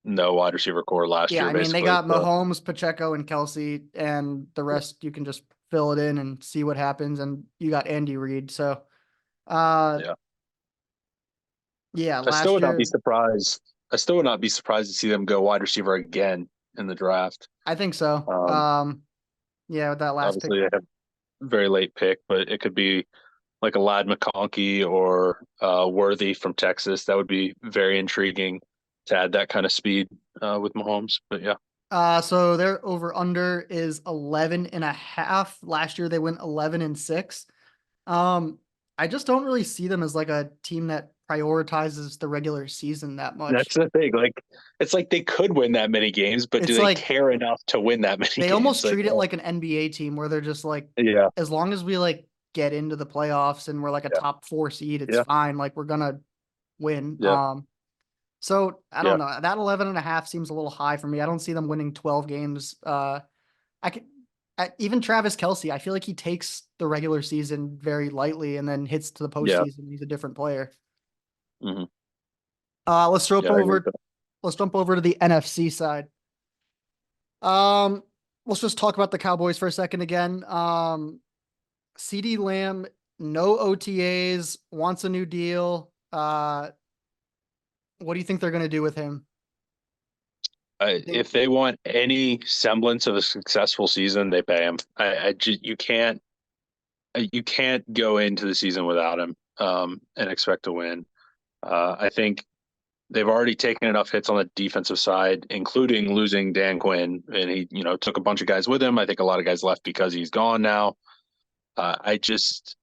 no wide receiver core last Yeah, year, I mean they basically. got So Mahomes, Pacheco, and Kelsey, and the rest you can just fill it in and see what happens. And you got Andy Reid. So, uh, yeah, yeah, I still last would not be year surprised. I still would not be surprised to see them go wide receiver again in the draft. I think so. Um, Yeah, with that last pick. Obviously, they have a very late pick, but it could be like a Lad McConkey or Worthy from Texas. That would be very intriguing to add that kind of speed with Mahomes. But yeah, So their over under is 11.5. Last year they went 11-6. Um, I just don't really see them as like a team that prioritizes the regular season that much. that's the thing. Like, it's like they could win that many games, but do It's they like care enough to win that many they games? almost Like, treat it like an NBA team where they're just like, yeah, as long as we like get into the playoffs and we're like a yeah, top 4 seed, it's yeah, fine. Like we're gonna win. yeah, So I don't yeah. know. That 11.5 seems a little high for me. I don't see them winning 12 games. I could even Travis Kelsey, I feel like he takes the regular season very lightly and then hits to the Yeah. postseason. He's a different player. Hmm. Let's jump Yeah, I agree with over. that. Let's jump over to the NFC side. Um, let's just talk about the Cowboys for a second again. CD Lamb, no OTAs, wants a new deal. What do you think they're going to do with him? You think If they want any semblance of a successful season, they pay him. You can't go into the season without him and expect to win. I think they've already taken enough hits on the defensive side, including losing Dan Quinn, and he took a bunch of guys with him. I think a lot of guys left because he's gone now. I just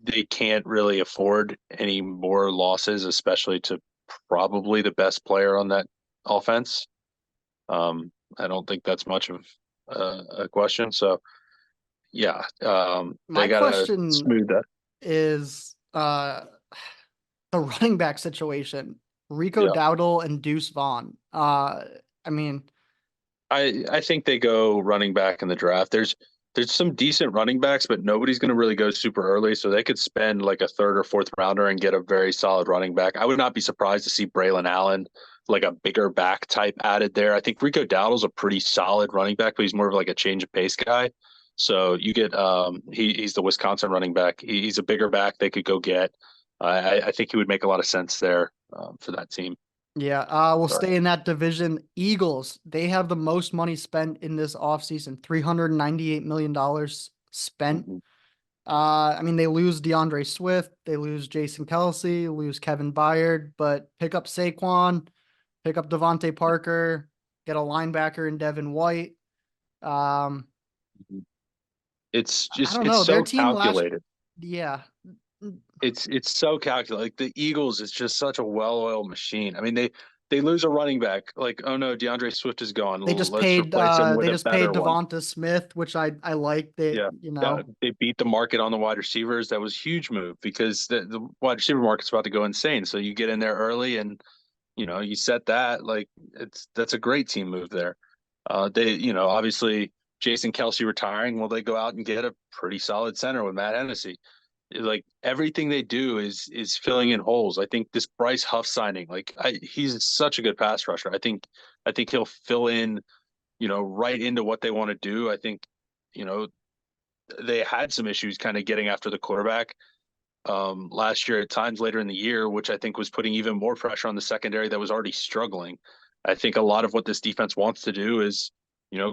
they can't really afford any more losses, especially to probably the best player on that offense. I don't think that's much of a question. So yeah, they My gotta question smooth that. is the running back situation. Rico Yeah, Dowdle and Deuce Vaughn. I mean, I think they go running back in the draft. There's some decent running backs, but nobody's going to really go super early. So they could spend like a third or fourth rounder and get a very solid running back. I would not be surprised to see Braylon Allen, like a bigger back type, added there. I think Rico Dowdle's a pretty solid running back, but he's more of like a change of pace guy. So you get he's the Wisconsin running back. He's a bigger back they could go get. I think he would make a lot of sense there for that team. yeah, we'll Sorry. stay in that division. Eagles, they have the most money spent in this offseason, $398 million spent. Mhm. I mean, they lose DeAndre Swift, they lose Jason Kelsey, lose Kevin Byard, but pick up Saquon, pick up Devontae Parker, get a linebacker in Devin White. Um, It's I just don't it's know. Their so team last, calculated. yeah, It's so calculated. Like the Eagles is just such a well-oiled machine. I mean, they lose a running back. Like, oh no, DeAndre Swift is gone. Let's replace him with they a just paid better one. Devonta Smith, which I like. That Yeah. They beat the market on the wide receivers. That was a huge move because the wide receiver market's about to go insane. So you get in there early and you set that. Like that's a great team move there. They obviously Jason Kelsey retiring. Well, they go out and get a pretty solid center with Matt Hennessy. Like everything they do is filling in holes. I think this Bryce Huff signing, he's such a good pass rusher. I think he'll fill in, right into what they want to do. I think, you know, they had some issues kind of getting after the quarterback last year at times later in the year, which I think was putting even more pressure on the secondary that was already struggling. I think a lot of what this defense wants to do is,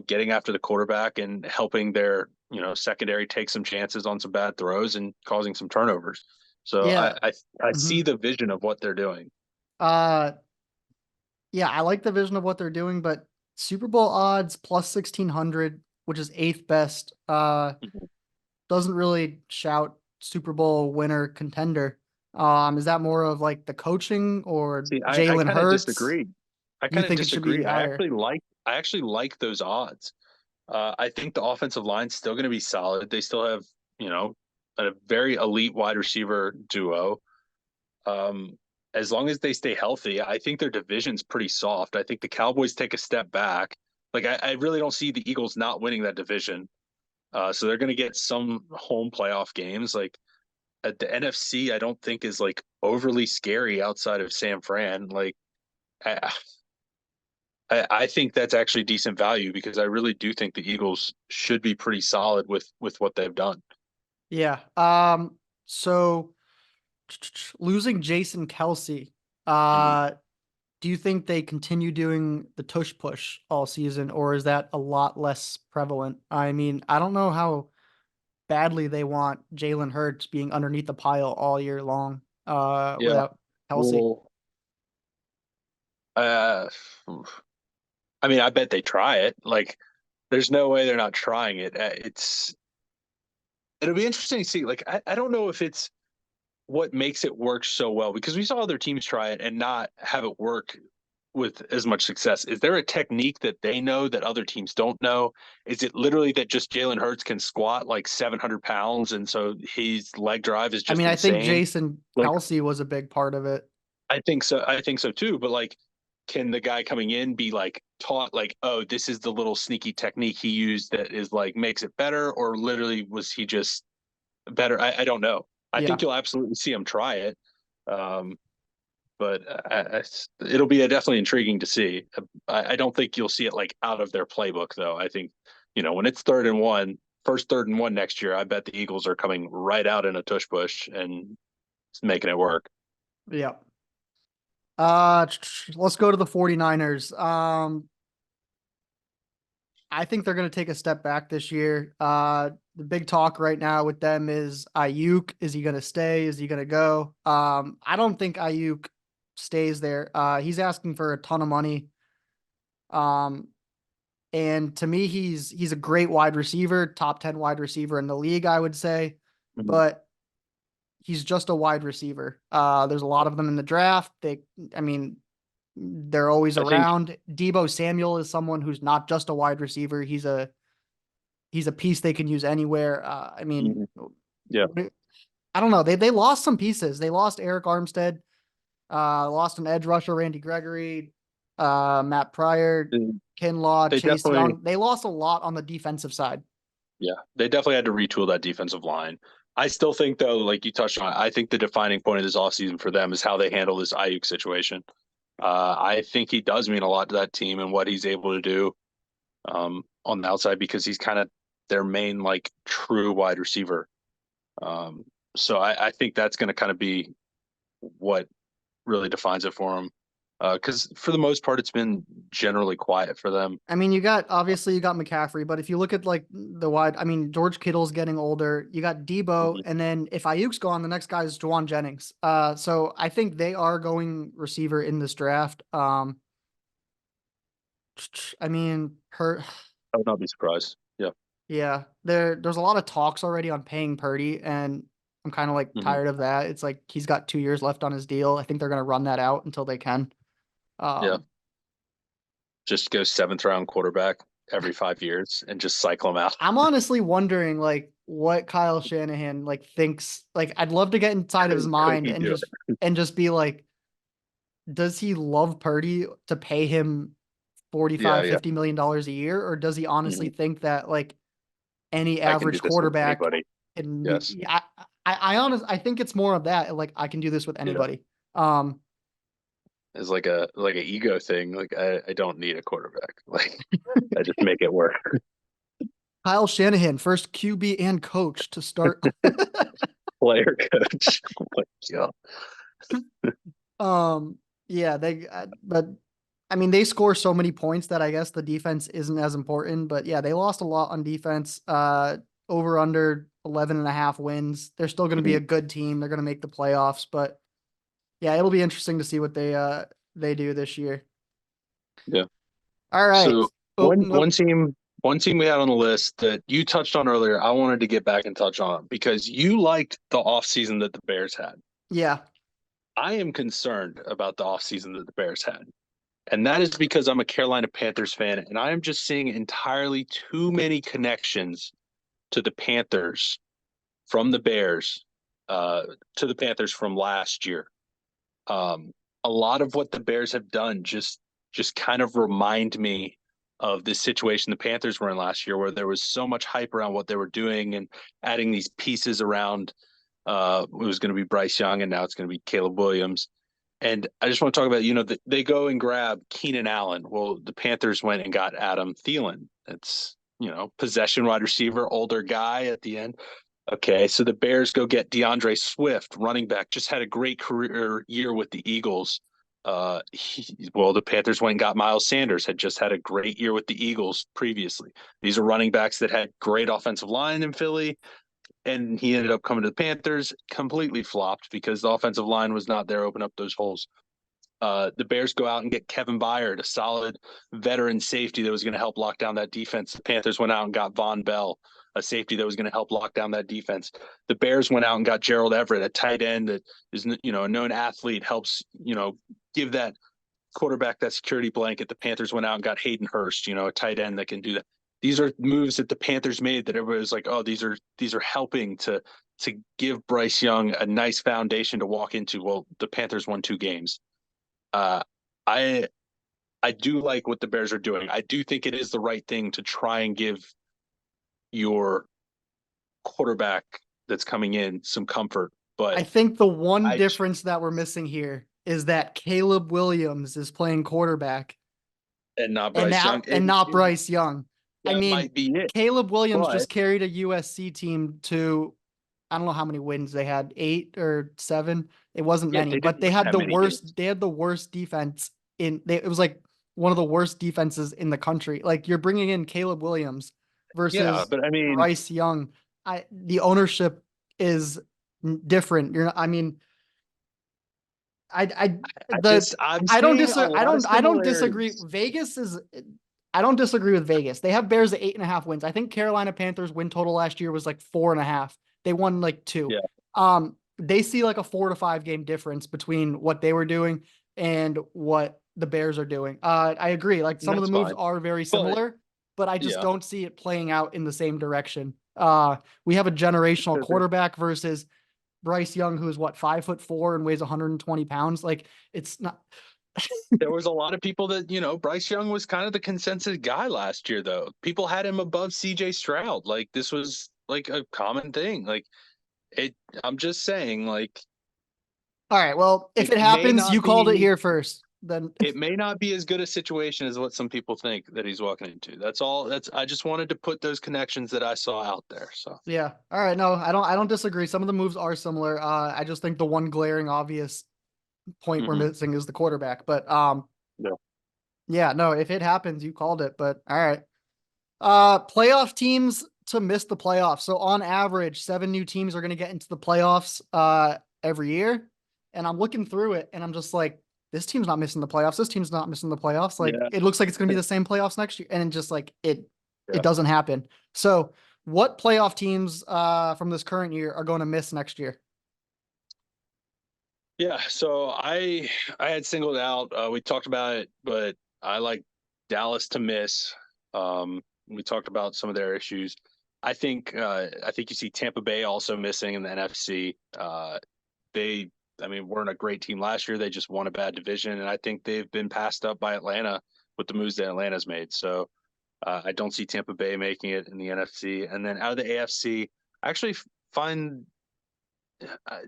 getting after the quarterback and helping their, secondary take some chances on some bad throws and causing some turnovers. So yeah. I see Mhm. the vision of what they're doing. Uh, yeah, I like the vision of what they're doing, but Super Bowl odds plus 1600, which is eighth best, doesn't really shout Super Bowl winner contender. Is that more of like the coaching or See, I Jalen kind of Hurts? disagree. I You kind of think it should be disagree. higher? I actually like those odds. I think the offensive line's still going to be solid. They still have, you know, a very elite wide receiver duo. Um, as long as they stay healthy, I think their division's pretty soft. I think the Cowboys take a step back. Like I really don't see the Eagles not winning that division. So they're going to get some home playoff games. Like at the NFC, I don't think is like overly scary outside of San Fran. Like I, I think that's actually decent value because I really do think the Eagles should be pretty solid with what they've done. Yeah. So losing Jason Kelsey, Mhm. uh, do you think they continue doing the tush push all season, or is that a lot less prevalent? I mean, I don't know how badly they want Jalen Hurts being underneath the pile all year long, Yeah. without Kelsey. Well, uh, I mean, I bet they try it. Like, there's no way they're not trying it. It'll be interesting to see. Like, I don't know if it's what makes it work so well because we saw other teams try it and not have it work with as much success. Is there a technique that they know that other teams don't know? Is it literally that just Jalen Hurts can squat like 700 pounds and so his leg drive is I just mean, I think insane? Jason Like, Kelsey was a big part of it. I think so. I think so too. But like, can the guy coming in be like taught like, oh, this is the little sneaky technique he used that is like makes it better, or literally was he just better? I don't know. I think Yeah. you'll absolutely see him try it. Um, but it'll be definitely intriguing to see. I don't think you'll see it like out of their playbook though. I think when it's first third and one next year, I bet the Eagles are coming right out in a tush push and making it work. Yeah. Let's go to the 49ers. I think they're going to take a step back this year. The big talk right now with them is Ayuk. Is he going to stay? Is he going to go? I don't think Ayuk stays there. He's asking for a ton of money. Um, and to me, he's a great wide receiver, top 10 wide receiver in the league, I would say. Mhm. But he's just a wide receiver. There's a lot of them in the draft. I mean, they're always I think around. Debo Samuel is someone who's not just a wide receiver. He's a piece they can use anywhere. I mean, Mhm. Yeah. I don't know. They lost some pieces. They lost Eric Armstead. Lost an edge rusher, Randy Gregory, Matt Pryor, Mm, Kinlaw, They Chase definitely, Young. They lost a lot on the defensive side. yeah, they definitely had to retool that defensive line. I still think though, like you touched on, I think the defining point of this offseason for them is how they handle this Ayuk situation. I think he does mean a lot to that team and what he's able to do on the outside because he's kind of their main like true wide receiver. Um, so I think that's going to kind of be what really defines it for him. Because for the most part, it's been generally quiet for them. I mean, obviously you got McCaffrey, but if you look at like the wide, I mean, George Kittle's getting older. You got Debo, Mhm. and then if Ayuk's gone, the next guy is Juwan Jennings. So I think they are going receiver in this draft. I mean, I would not be surprised. Yeah. yeah, there's a lot of talks already on paying Purdy, and I'm kind of like Hmm. tired of that. It's like he's got 2 years left on his deal. I think they're gonna run that out until they can. Yeah. Um, Just go seventh round quarterback every 5 years and just cycle them out. I'm honestly wondering like what Kyle Shanahan like thinks. Like, I'd love to get inside of his Could mind he and do it? just be like, does he love Purdy to pay him Yeah. 45, Yeah. $50 million a year, or does he honestly Hmm. think that like any I can do average this with quarterback anybody. can be? Yes. Yeah, I think it's more of that. Like, I can do this with Yeah. anybody. Um, It's like an ego thing. Like I don't need a quarterback. Like I just make it work. Kyle Shanahan, first QB and coach to start. Player coach. Oh my God. Yeah, but I mean, they score so many points that I guess the defense isn't as important. But yeah, they lost a lot on defense. Over under 11 and a half wins. They're still going to be Mhm. a good team. They're going to make the playoffs. But yeah, it'll be interesting to see what they do this year. Yeah. All right. So Oh, one nope. one team one team we had on the list that you touched on earlier, I wanted to get back and touch on because you liked the offseason that the Bears had. Yeah. I am concerned about the offseason that the Bears had. And that is because I'm a Carolina Panthers fan and I am just seeing entirely too many connections to the Panthers from the Bears, uh, to the Panthers from last year. Um, a lot of what the Bears have done just kind of remind me of this situation the Panthers were in last year, where there was so much hype around what they were doing and adding these pieces around. It was going to be Bryce Young, and now it's going to be Caleb Williams. And I just want to talk about, they go and grab Keenan Allen. Well, the Panthers went and got Adam Thielen. That's, possession wide receiver, older guy at the end. Okay, so the Bears go get DeAndre Swift, running back, just had a great career year with the Eagles. The Panthers went and got Miles Sanders, had just had a great year with the Eagles previously. These are running backs that had great offensive line in Philly, and he ended up coming to the Panthers, completely flopped because the offensive line was not there, open up those holes. The Bears go out and get Kevin Byard, a solid veteran safety that was going to help lock down that defense. The Panthers went out and got Von Bell, a safety that was going to help lock down that defense. The Bears went out and got Gerald Everett, a tight end that is, a known athlete, helps, give that quarterback that security blanket. The Panthers went out and got Hayden Hurst, a tight end that can do that. These are moves that the Panthers made that everybody was like, oh, these are helping to give Bryce Young a nice foundation to walk into. Well, the Panthers won 2 games. Uh, I I do like what the Bears are doing. I do think it is the right thing to try and give your quarterback that's coming in some comfort. I But think the one I difference that we're missing here is that Caleb Williams is playing quarterback and not and Bryce Young. now and not Bryce Young. I That mean, might be it. Caleb Williams But just carried a USC team to, I don't know how many wins they had, 8 or 7. It wasn't yeah, many, they but didn't win that many games. they had the worst defense it was like one of the worst defenses in the country. Like, you're bringing in Caleb Williams Yeah, versus but I mean, Bryce Young. The ownership is different. I mean, I I'm I don't seeing a disagree. lot of I don't disagree. similarities. Vegas is. I don't disagree with Vegas. They have Bears at 8.5 wins. I think Carolina Panthers win total last year was like 4.5. They won like two. Yeah, they see like a 4 to 5 game difference between what they were doing and what the Bears are doing. I agree. Like And some of the that's moves fine. are very But similar, but I just yeah, don't see it playing out in the same direction. We have a generational because there quarterback versus Bryce Young, who is what, 5'4" and weighs 120 pounds. Like it's not. there was a lot of people that, Bryce Young was kind of the consensus guy last year, though. People had him above CJ Stroud. Like, this was like a common thing. Like, it, I'm just saying, like, All right. Well, if it it may happens, not you called it be here first. Then it may not be as good a situation as what some people think that he's walking into. That's all. I just wanted to put those connections that I saw out there. So, yeah. All right. No, I don't disagree. Some of the moves are similar. I just think the one glaring obvious point we're hmm missing is the quarterback. But yeah, yeah, no, if it happens, you called it. But all right. Playoff teams to miss the playoffs. So on average, 7 new teams are going to get into the playoffs every year. And I'm looking through it and I'm just like, this team's not missing the playoffs. This team's not missing the playoffs. Like yeah, it looks like it's going to be the same playoffs next year. And just like it yeah, doesn't happen. So what playoff teams from this current year are going to miss next year? yeah. So I had singled out. We talked about it, but I like Dallas to miss. We talked about some of their issues. I think you see Tampa Bay also missing in the NFC. They, I mean, weren't a great team last year. They just won a bad division, and I think they've been passed up by Atlanta with the moves that Atlanta's made. So I don't see Tampa Bay making it in the NFC. And then out of the AFC, I actually find uh,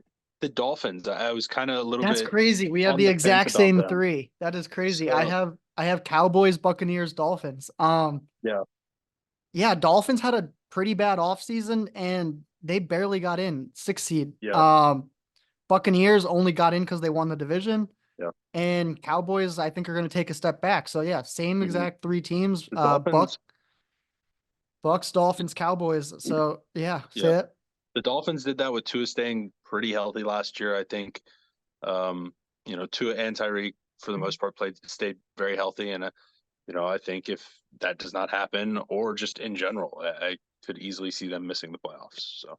the Dolphins. I was kind of a little That's bit crazy. We have on the the fence exact about same them. three. That is crazy. I So have I have Cowboys, Buccaneers, Dolphins. yeah, Yeah, Dolphins had a pretty bad offseason and they barely got in, 6 seed. yeah, Buccaneers only got in because they won the division. yeah. And Cowboys, I think, are going to take a step back. So yeah, same hmm exact 3 teams. The Dolphins, Bucks, Dolphins, Cowboys. So yeah, yeah, say it. the Dolphins did that with Tua staying pretty healthy last year. I think, Tua and Tyreek for the most part stayed very healthy, and I think if that does not happen, or just in general, I could easily see them missing the playoffs. So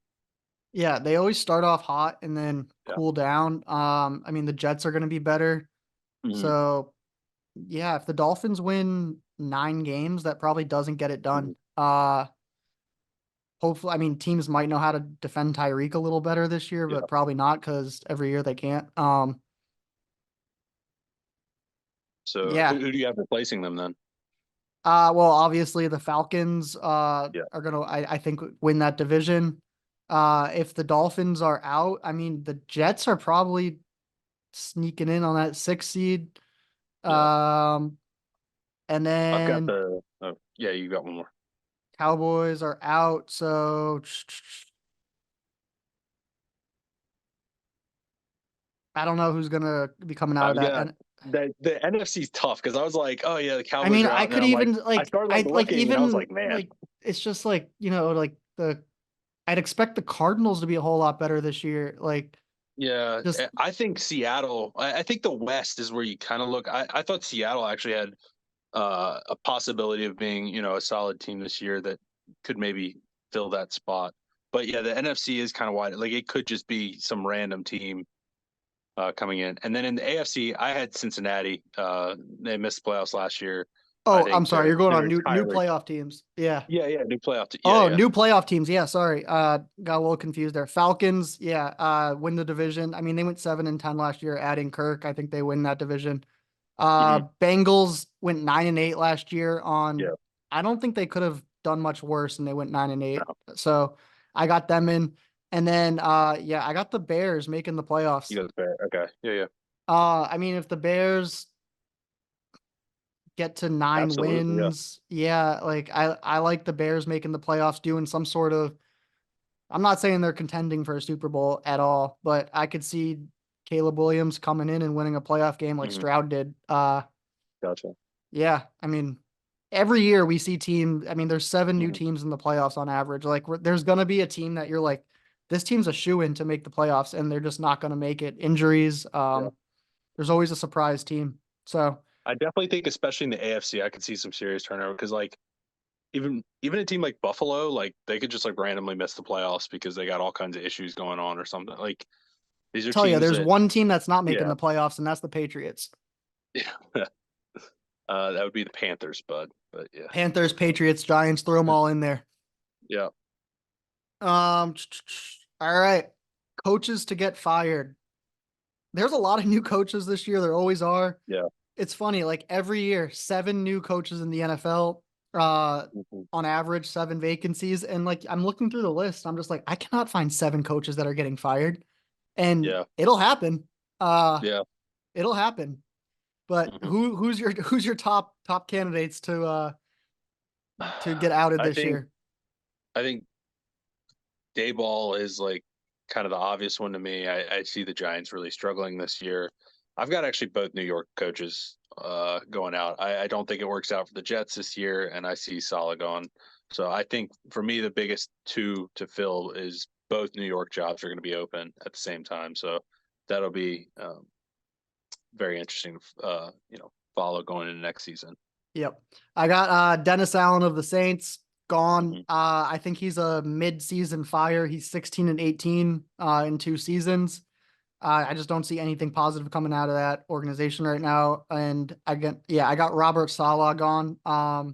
Yeah, they always start off hot and then yeah, cool down. I mean, the Jets are going to be better. hmm So yeah, if the Dolphins win 9 games, that probably doesn't get it hmm done. Hopefully, I mean, teams might know how to defend Tyreek a little better this year, yeah. but probably not because every year they can't. So Yeah. who do you have replacing them then? Well, obviously the Falcons Yeah, are gonna, I think, win that division. If the Dolphins are out, I mean, the Jets are probably sneaking in on that 6 seed. yeah. Um, and I've got then the. Oh, yeah, you got one more. Cowboys are out, so I don't know who's gonna be coming out of I've that. got And the NFC's tough because I was like, oh yeah, the I Cowboys mean, are I out, and then could I'm like, even I started like looking, and I was like, man, it's just like, like I'd expect the Cardinals to be a whole lot better this year. Like yeah. just I think Seattle. I think the West is where you kind of look. I thought Seattle actually had a possibility of being, a solid team this year that could maybe fill that spot. But yeah, the NFC is kind of wide. Like it could just be some random team coming in. And then in the AFC, I had Cincinnati. They missed the playoffs last year. I Oh, I'm think sorry, you're going on they're new entirely. playoff teams. Yeah. Yeah, yeah, new playoff. Yeah, Oh, yeah. new playoff teams. Yeah, sorry. Got a little confused there. Falcons, yeah, win the division. I mean, they went 7-10 last year, adding Kirk. I think they win that division. hmm Bengals went 9-8 last year on, Yeah. I don't think they could have done much worse and they went 9-8. No, So I got them in. And then yeah, I got the Bears making the playoffs. you got the bear. Okay. Yeah, yeah. I mean, if the Bears get to 9 Absolutely. Yeah. wins, yeah, like I like the Bears making the playoffs, doing some sort of, I'm not saying they're contending for a Super Bowl at all, but I could see Caleb Williams coming in and winning a playoff game like hmm Stroud did. Gotcha. Yeah, I mean, every year we see I mean, there's 7 new hmm teams in the playoffs on average. Like there's going to be a team that you're like, this team's a shoe in to make the playoffs and they're just not going to make it. Injuries, Yeah. there's always a surprise team. So, I definitely think, especially in the AFC, I could see some serious turnover because, like, even a team like Buffalo, like they could just like randomly miss the playoffs because they got all kinds of issues going on or something. Like These are Tell you, teams there's that, one team that's not making yeah, the playoffs, and that's the Patriots. yeah. That would be the Panthers, bud. But yeah, Panthers, Patriots, Giants, throw them all in there. yeah, All right. Coaches to get fired. There's a lot of new coaches this year. There always are. yeah. It's funny, like every year, 7 new coaches in the NFL, uh, Mhm. on average, 7 vacancies. And like I'm looking through the list, I'm just like, I cannot find 7 coaches that are getting fired. And Yeah, it'll happen. Uh, yeah. it'll happen. But Mhm. who's your top candidates to get outed I this think year? I think Dayball is like kind of the obvious one to me. I see the Giants really struggling this year. I've got actually both New York coaches going out. I don't think it works out for the Jets this year, and I see Saleh gone. So I think for me the biggest two to fill is both New York jobs are going to be open at the same time. So that'll be very interesting to follow going into next season. Yep. I got Dennis Allen of the Saints gone. Hmm. I think he's a mid-season fire. He's 16 and 18 in 2 seasons. I just don't see anything positive coming out of that organization right now. And I got Robert Saleh gone. Hmm.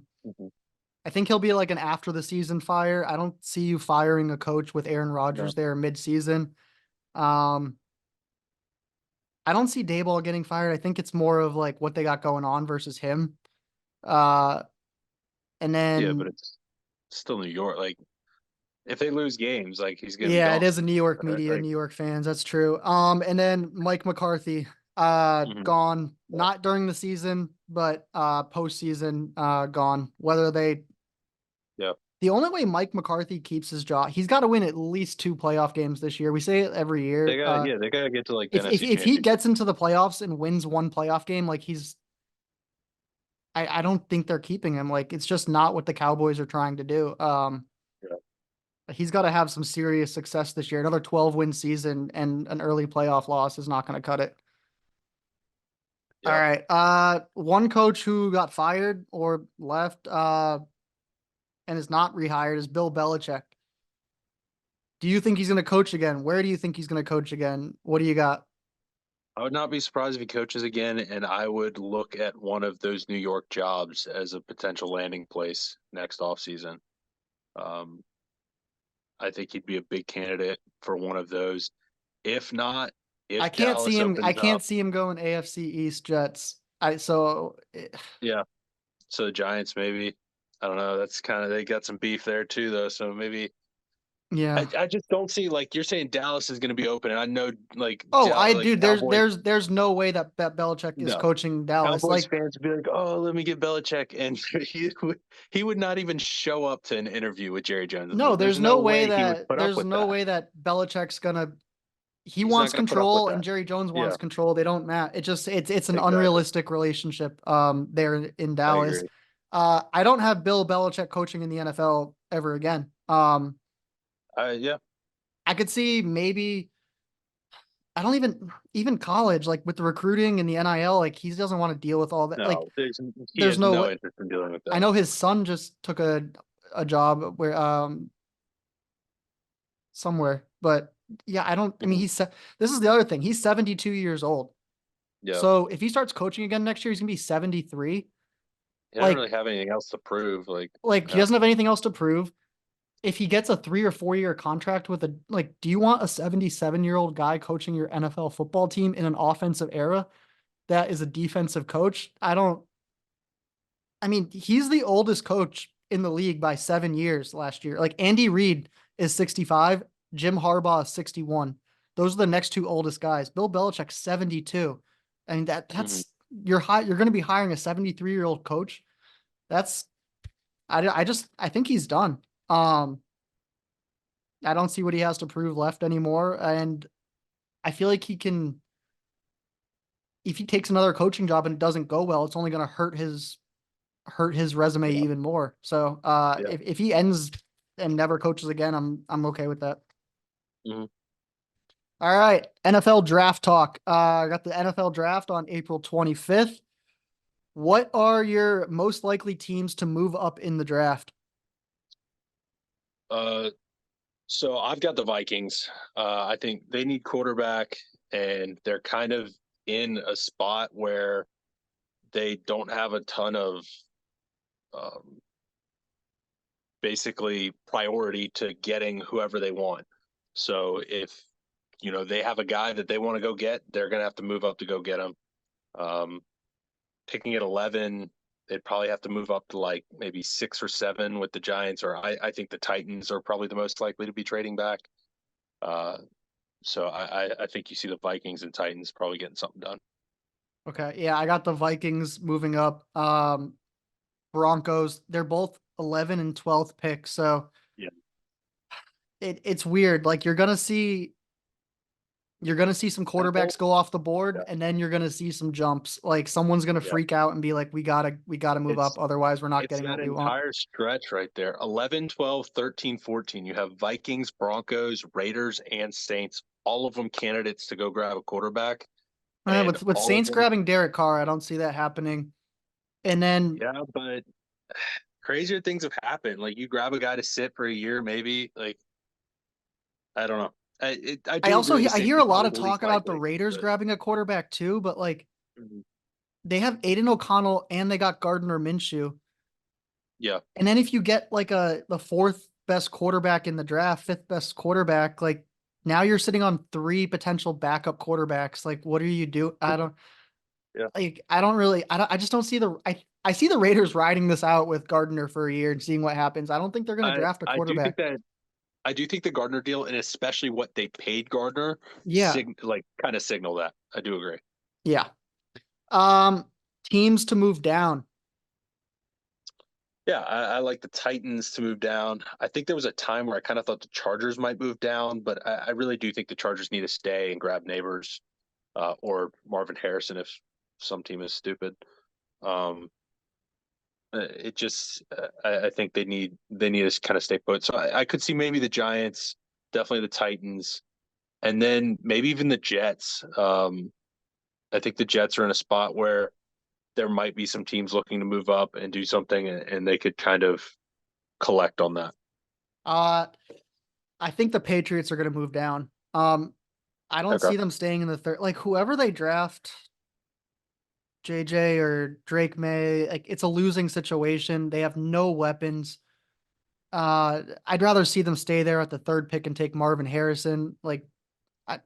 I think he'll be like an after the season fire. I don't see you firing a coach with Aaron No. Rodgers there mid-season. Um, I don't see Dayball getting fired. I think it's more of like what they got going on versus him. Uh, and Yeah, but then it's still New York. Like if they lose games, like he's gonna be Yeah, it gone. is a New York Right? media, Like, New York fans. That's true. And then Mike McCarthy, mhm. gone. Yeah, Not during the season, but postseason, gone. yeah. The only way Mike McCarthy keeps his job, he's got to win at least 2 playoff games this year. We say it every year. They gotta get to like the If NFC if he Championship. gets into the playoffs and wins 1 playoff game, like I don't think they're keeping him. Like it's just not what the Cowboys are trying to do. Yeah, He's got to have some serious success this year. Another 12-win season and an early playoff loss is not going to cut it. All yeah. right. One coach who got fired or left and is not rehired is Bill Belichick. Do you think he's going to coach again? Where do you think he's going to coach again? What do you got? I would not be surprised if he coaches again, and I would look at one of those New York jobs as a potential landing place next offseason. Um, I think he'd be a big candidate for one of those. If not, I if can't see Dallas him. I opens can't up, see him going AFC East Jets. yeah. So the Giants maybe. I don't know. That's kind of they got some beef there too, though. So maybe Yeah. I just don't see like you're saying Dallas is going to be open, and I know like Oh, I like dude, Cowboys. there's no way that Belichick is No, coaching Dallas. Cowboys Like fans would be like, "Oh, let me get Belichick," and he would not even show up to an interview with Jerry Jones. no, There's no way he would put up there's with no that. way that Belichick's gonna he He's not wants going to put up with control and that. Jerry Jones Yeah, wants control. They don't match. It's an exactly. unrealistic relationship there in I Dallas. agree. I don't have Bill Belichick coaching in the NFL ever again. Yeah. I could see maybe I don't even college like with the recruiting and the NIL like he doesn't want to deal with all that. Like No, he there's has no no way. interest in dealing with I that. know his son just took a job where somewhere, but yeah, I don't. I mean, Mhm. this is the other thing. He's 72 years old. Yeah, So if he starts coaching again next year, he's gonna be 73. he doesn't Like, really have anything else to prove. like he Yeah, doesn't have anything else to prove. If he gets a 3 or 4 year contract with do you want a 77-year-old guy coaching your NFL football team in an offensive era that is a defensive coach? I mean, he's the oldest coach in the league by 7 years last year. Like Andy Reid is 65, Jim Harbaugh is 61. Those are the next two oldest guys. Bill Belichick's 72. I mean hmm, you're going to be hiring a 73-year-old coach. That's I think he's done. Um I don't see what he has to prove left anymore and I feel like he can if he takes another coaching job and it doesn't go well, it's only going to hurt his resume yeah, even more. So yeah. if he ends and never coaches again, I'm okay with that. Hmm. All right, NFL draft talk. I got the NFL draft on April 25th. What are your most likely teams to move up in the draft? So I've got the Vikings. I think they need quarterback. and they're kind of in a spot where they don't have a ton of um, basically priority to getting whoever they want. So if they have a guy that they want to go get, they're going to have to move up to go get him. Um, Picking at 11, they'd probably have to move up to like maybe 6 or 7 with the Giants, or I think the Titans are probably the most likely to be trading back. So I think you see the Vikings and Titans probably getting something done. Okay. Yeah, I got the Vikings moving up. Broncos, they're both 11 and 12th picks. So Yeah. it's weird. Like you're gonna see some That whole, quarterbacks go off the yeah, board, and then you're gonna see some jumps. Like someone's gonna yeah. freak out and be like, we gotta move It's up, otherwise we're not it's getting that what we want. entire stretch right there. 11, 12, 13, 14. You have Vikings, Broncos, Raiders, and Saints, all of them candidates to go grab a quarterback. And With all of Saints them, grabbing Derek Carr, I don't see that happening. And then yeah, but crazier things have happened. Like you grab a guy to sit for a year, maybe. Like I don't know. I I do also agree. The I Saints hear are a lot probably of the talk least about the likely, Raiders but grabbing a quarterback too, but like mhm. they have Aiden O'Connell and they got Gardner Minshew. Yeah, And then if you get like the fourth best quarterback in the draft, fifth best quarterback, like now you're sitting on three potential backup quarterbacks. Like, what do you do? yeah. I just don't see I see the Raiders riding this out with Gardner for a year and seeing what happens. I don't think they're going to I draft a I do think quarterback. that I do think the Gardner deal, and especially what they paid Gardner, Yeah. kind of signal that. I do agree. Yeah. Um, Teams to move down. Yeah, I like the Titans to move down. I think there was a time where I kind of thought the Chargers might move down, but I really do think the Chargers need to stay and grab Neighbors or Marvin Harrison if some team is stupid. Um, it just I think they need to kind of stay put. So I could see maybe the Giants, definitely the Titans, and then maybe even the Jets. I think the Jets are in a spot where there might be some teams looking to move up and do something, and they could kind of collect on that. Uh, I think the Patriots are going to move down. I don't Okay. see them staying in the third. Like whoever they draft, JJ or Drake May, like it's a losing situation. They have no weapons. I'd rather see them stay there at the third pick and take Marvin Harrison. Like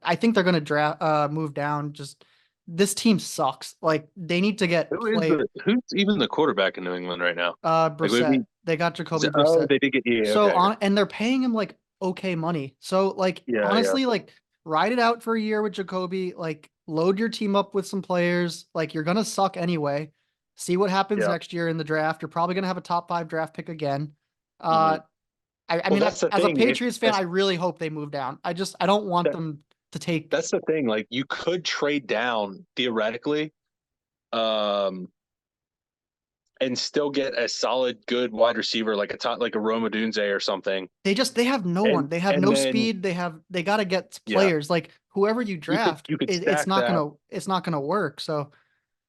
I think they're gonna draft move down. Just this team sucks. Like they need to get Who's even the quarterback in New England right now? Like Brissett. They got Jacoby oh, Brissett. they did get, yeah, So okay, okay. on and they're paying him like okay money. So like Yeah, yeah. honestly, like ride it out for a year with Jacoby. Like load your team up with some players. Like you're gonna suck anyway. See what happens Yeah. next year in the draft. You're probably gonna have a top five draft pick again. Hmm. Uh, I Well, mean, that's the as a thing. If Patriots fan, I really hope they move down. I don't want that them to take. that's the thing. Like you could trade down theoretically, um, and still get a solid, good wide receiver like a top, like a Roma Dunze or something. They have no one. They have And no then speed. They got to get yeah, players. Like whoever you draft, you could it's stack not that. gonna work. So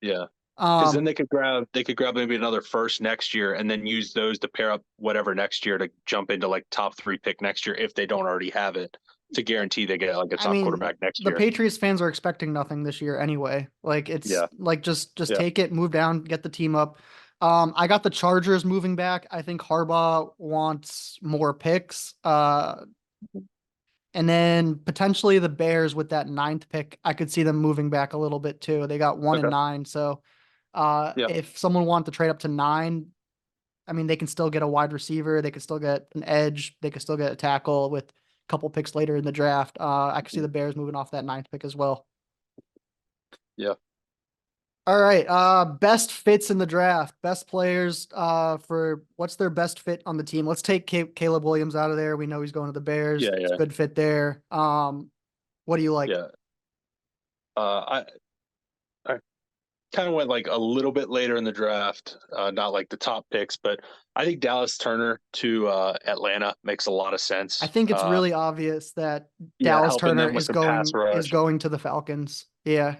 Yeah. Because then um, they could grab maybe another first next year and then use those to pair up whatever next year to jump into like top 3 pick next year if they don't already have it to guarantee they get like a I top mean, quarterback next the year. Patriots fans are expecting nothing this year anyway. Like it's Yeah, like just yeah, take it, move down, get the team up. I got the Chargers moving back. I think Harbaugh wants more picks. And then potentially the Bears with that ninth pick, I could see them moving back a little bit too. They got 1 and okay, 9. So yeah, if someone wanted to trade up to 9, I mean they can still get a wide receiver, they could still get an edge, they could still get a tackle with a couple picks later in the draft. I could see mhm, the Bears moving off that ninth pick as well. yeah, All right. Best fits in the draft. Best players for what's their best fit on the team. Let's take Caleb Williams out of there. We know he's going to the Bears. yeah, It's a yeah, good fit there. What do you like? yeah. I kind of went like a little bit later in the draft, not like the top picks, but I think Dallas Turner to Atlanta makes a lot of I sense. think it's really obvious that Yeah, Dallas helping Turner them with is some pass is rush. going to the Falcons. Yeah.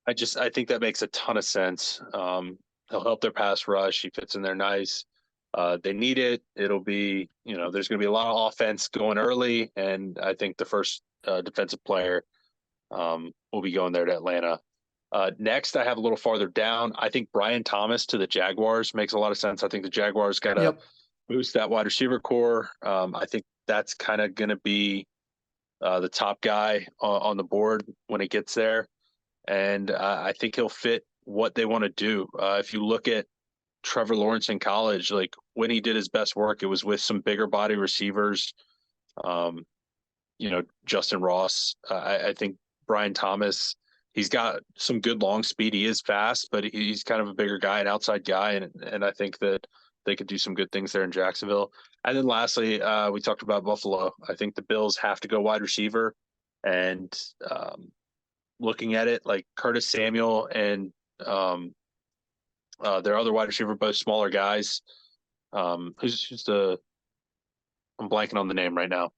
I think that makes a ton of sense. He'll help their pass rush. He fits in there nice. They need it. It'll be, there's going to be a lot of offense going early, and I think the first defensive player will be going there to Atlanta. Next, I have a little farther down. I think Brian Thomas to the Jaguars makes a lot of sense. I think the Jaguars got to Yep. boost that wide receiver core. I think that's kind of going to be the top guy on the board when it gets there. And I think he'll fit what they want to do. If you look at Trevor Lawrence in college, like when he did his best work, it was with some bigger body receivers. Um, Justin Ross. I think Brian Thomas. He's got some good long speed. He is fast, but he's kind of a bigger guy, an outside guy, and I think that they could do some good things there in Jacksonville. And then lastly, we talked about Buffalo. I think the Bills have to go wide receiver, and looking at it, like Curtis Samuel and their other wide receiver, both smaller guys. Who's the? I'm blanking on the name right now.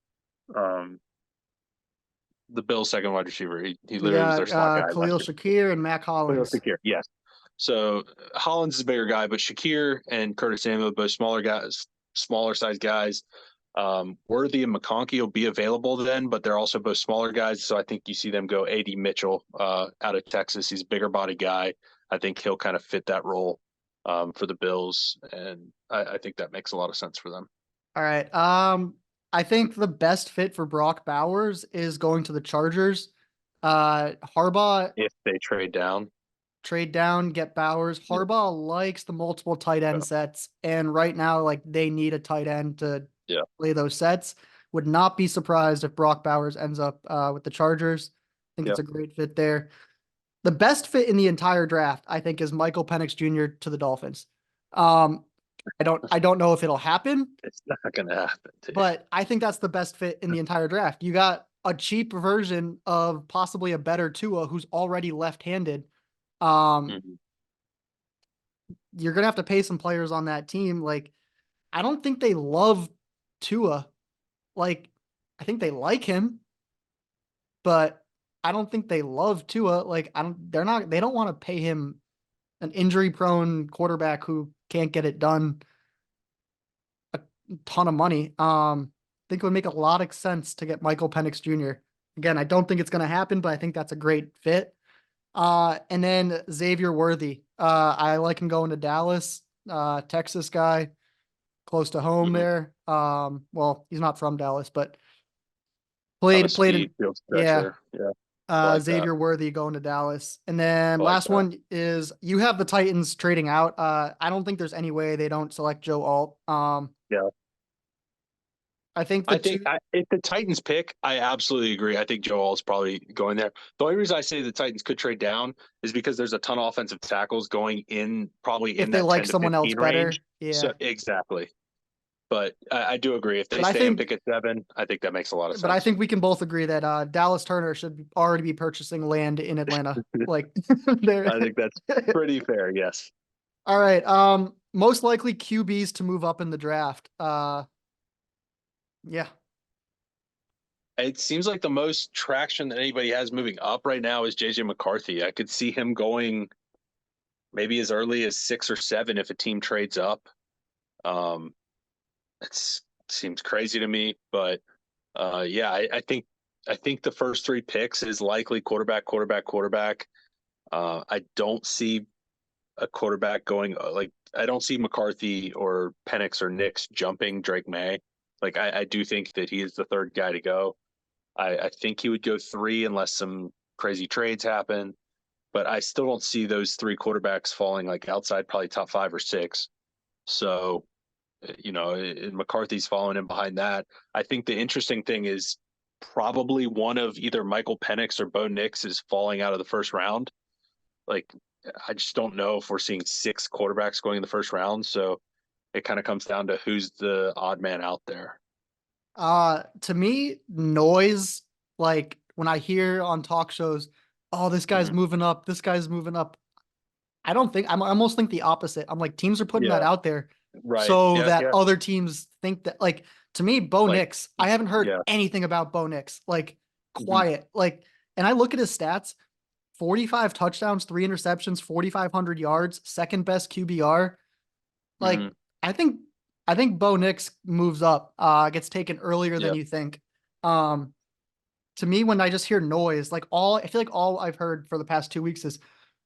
The Bills' second wide receiver. He We literally was their got slot guy last Khalil year. Shakir and Mac Hollins. Shakir, yes. So Hollins is a bigger guy, but Shakir and Curtis Samuel, both smaller guys, smaller size guys. Worthy and McConkey will be available then, but they're also both smaller guys. So I think you see them go A.D. Mitchell out of Texas. He's a bigger body guy. I think he'll kind of fit that role for the Bills, and I think that makes a lot of sense for them. All right. I think the best fit for Brock Bowers is going to the Chargers. Harbaugh If they trade down, trade down, get Bowers. yeah, Harbaugh likes the multiple tight yeah, end sets, and right now, like they need a tight end to yeah. play those sets. Would not be surprised if Brock Bowers ends up with the Chargers. I think Yeah. it's a great fit there. The best fit in the entire draft, I think, is Michael Penix Jr. to the Dolphins. Um, I don't know if it'll happen, It's not going to happen. but I think that's the best fit in the entire draft. You got a cheap version of possibly a better Tua who's already left-handed. Um, Mhm. you're gonna have to pay some players on that team. Like, I don't think they love Tua. Like, I think they like him, but I don't think they love Tua. Like, they don't want to pay him an injury-prone quarterback who can't get it done a ton of money. I think it would make a lot of sense to get Michael Penix Jr. Again, I don't think it's gonna happen, but I think that's a great fit. And then Xavier Worthy. I like him going to Dallas, Texas guy, close to home Mhm. there. Well, he's not from Dallas, but Ton of played in, speed, field yeah. stretcher. Yeah, I like that. Xavier Worthy going to Dallas. And then I like last that. one is you have the Titans trading out. I don't think there's any way they don't select Joe Alt. Yeah, I think the I think two, if the Titans pick, I absolutely agree. I think Joe Alt's probably going there. The only reason I say the Titans could trade down is because there's a ton of offensive tackles going in, probably if in they that like 10 to someone else 15 range. better. Yeah. So exactly. But I do agree. If they But I stay and think pick at 7, I think that makes a lot of but I sense. think we can both agree that Dallas Turner should already be purchasing land in Atlanta. Like there. I think that's pretty fair. Yes. All right. Most likely QBs to move up in the draft. Yeah. It seems like the most traction that anybody has moving up right now is JJ McCarthy. I could see him going maybe as early as 6 or 7 if a team trades up. Um, it seems crazy to me, but yeah, I think the first 3 picks is likely quarterback, quarterback, quarterback. I don't see a quarterback going like I don't see McCarthy or Penix or Nix jumping Drake May. Like I do think that he is the third guy to go. I think he would go 3 unless some crazy trades happen. But I still don't see those 3 quarterbacks falling like outside probably top 5 or 6. So, McCarthy's following in behind that. I think the interesting thing is probably one of either Michael Penix or Bo Nix is falling out of the first round. Like, I just don't know if we're seeing 6 quarterbacks going in the first round. So it kind of comes down to who's the odd man out there. To me, noise, like when I hear on talk shows, oh, this guy's Hmm. moving up, this guy's moving up. I almost think the opposite. I'm like, teams are putting that Yeah. out there Right. so Yeah. that Yeah. other teams think that, like, to me, Bo Like, Nix, I haven't heard yeah. anything about Bo Nix. Like, Hmm. quiet. Like, and I look at his stats, 45 touchdowns, 3 interceptions, 4,500 yards, second best QBR. Like, Hmm. I think Bo Nix moves up, gets taken earlier than Yeah. you think. Um, to me, when I just hear noise, like I feel like all I've heard for the past 2 weeks is,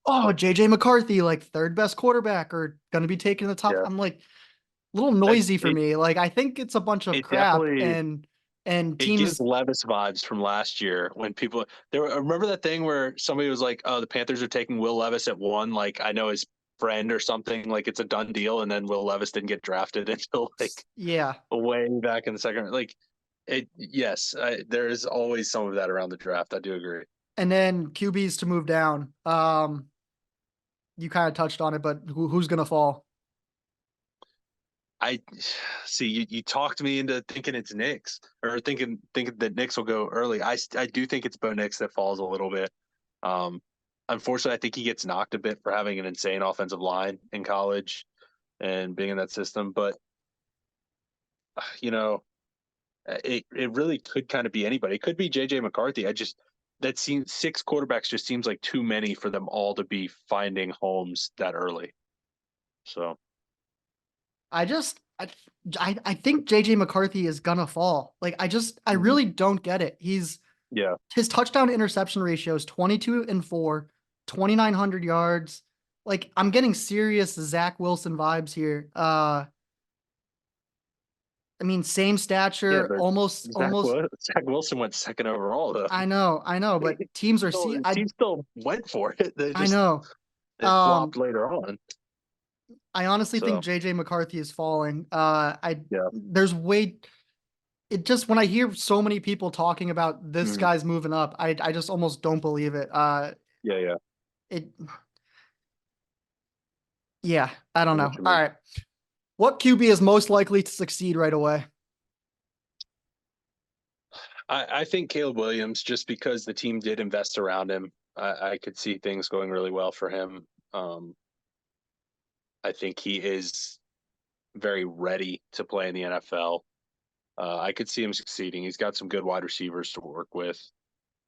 oh, JJ McCarthy, like third best quarterback or going to be taken in the top. Yeah. I'm like, a little I, noisy for it me. Like, I think it's a bunch of it crap definitely and it gives teams. Levis vibes from last year when people remember that thing where somebody was like, "Oh, the Panthers are taking Will Levis at 1." Like I know his friend or something. Like it's a done deal, and then Will Levis didn't get drafted until like Yeah. way back in the second. Like it. Yes, there is always some of that around the draft. I do agree. And then QBs to move down. You kind of touched on it, but who's going to fall? I see you talked me into thinking it's Knicks or thinking that Knicks will go early. I do think it's Bo Nix that falls a little bit. Um, Unfortunately, I think he gets knocked a bit for having an insane offensive line in college and being in that system. But you know, it really could kind of be anybody. It could be JJ McCarthy. That seems 6 quarterbacks just seems like too many for them all to be finding homes that early. So I just I think JJ McCarthy is gonna fall. Like I mhm. really don't get it. Yeah, His touchdown to interception ratio is 22 and 4, 2,900 yards. Like I'm getting serious Zach Wilson vibes here. I mean, same yeah, stature, but almost. Zach Wilson went second overall though. I know, but teams are Still, see. his team still went for it. I know. It flopped Um, later on. I honestly think So JJ McCarthy is falling. I yeah. there's way it just when I hear so many people talking about this Mhm. guy's moving up, I just almost don't believe it. Yeah, yeah. It yeah, I I don't know know. what you All mean. right, what QB is most likely to succeed right away? I think Caleb Williams, just because the team did invest around him, I could see things going really well for him. Um, I think he is very ready to play in the NFL. I could see him succeeding. He's got some good wide receivers to work with.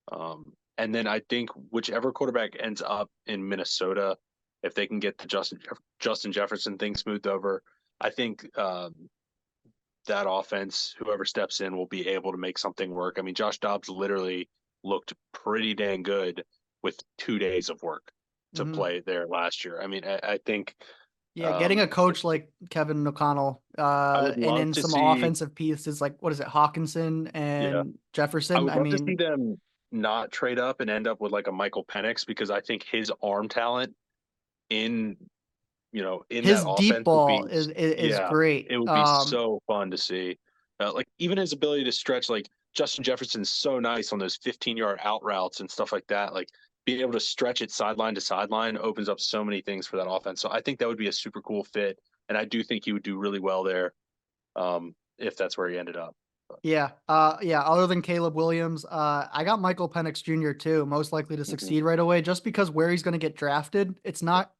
And then I think whichever quarterback ends up in Minnesota, if they can get the Justin Jefferson thing smoothed over, I think that offense, whoever steps in, will be able to make something work. I mean, Josh Dobbs literally looked pretty dang good with 2 days of work to Hmm. play there last year. I mean, I think Yeah, getting a if, coach like Kevin O'Connell, I would and love then to some see, offensive pieces like what is it, Hawkinson yeah, and I Jefferson. would I love to see mean, them not trade up and end up with like a Michael Penix because I think his arm talent in in that his deep offense would ball be, is yeah, great. it would be so fun to see. Like even his ability to stretch, like Justin Jefferson's so nice on those 15-yard out routes and stuff like that. Like being able to stretch it sideline to sideline opens up so many things for that offense. So I think that would be a super cool fit, and I do think he would do really well there if that's where he ended up. But, Yeah. Yeah. Other than Caleb Williams, I got Michael Penix Jr. too, most likely to mhm. succeed right away, just because where he's going to get drafted, it's not.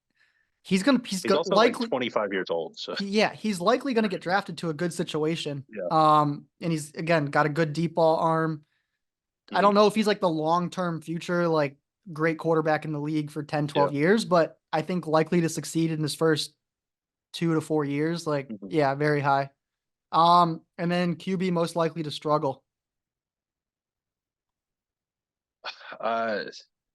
He's He's going also like likely. 25 years old, so Yeah, he's likely going to get drafted to a good situation. yeah. And he's again got a good deep ball arm. I Mhm. don't know if he's like the long term future, like great quarterback in the league for 10, Yeah. 12 years, but I think likely to succeed in his first 2 to 4 years. Like, Mhm. yeah, very high. And then QB most likely to struggle. Uh,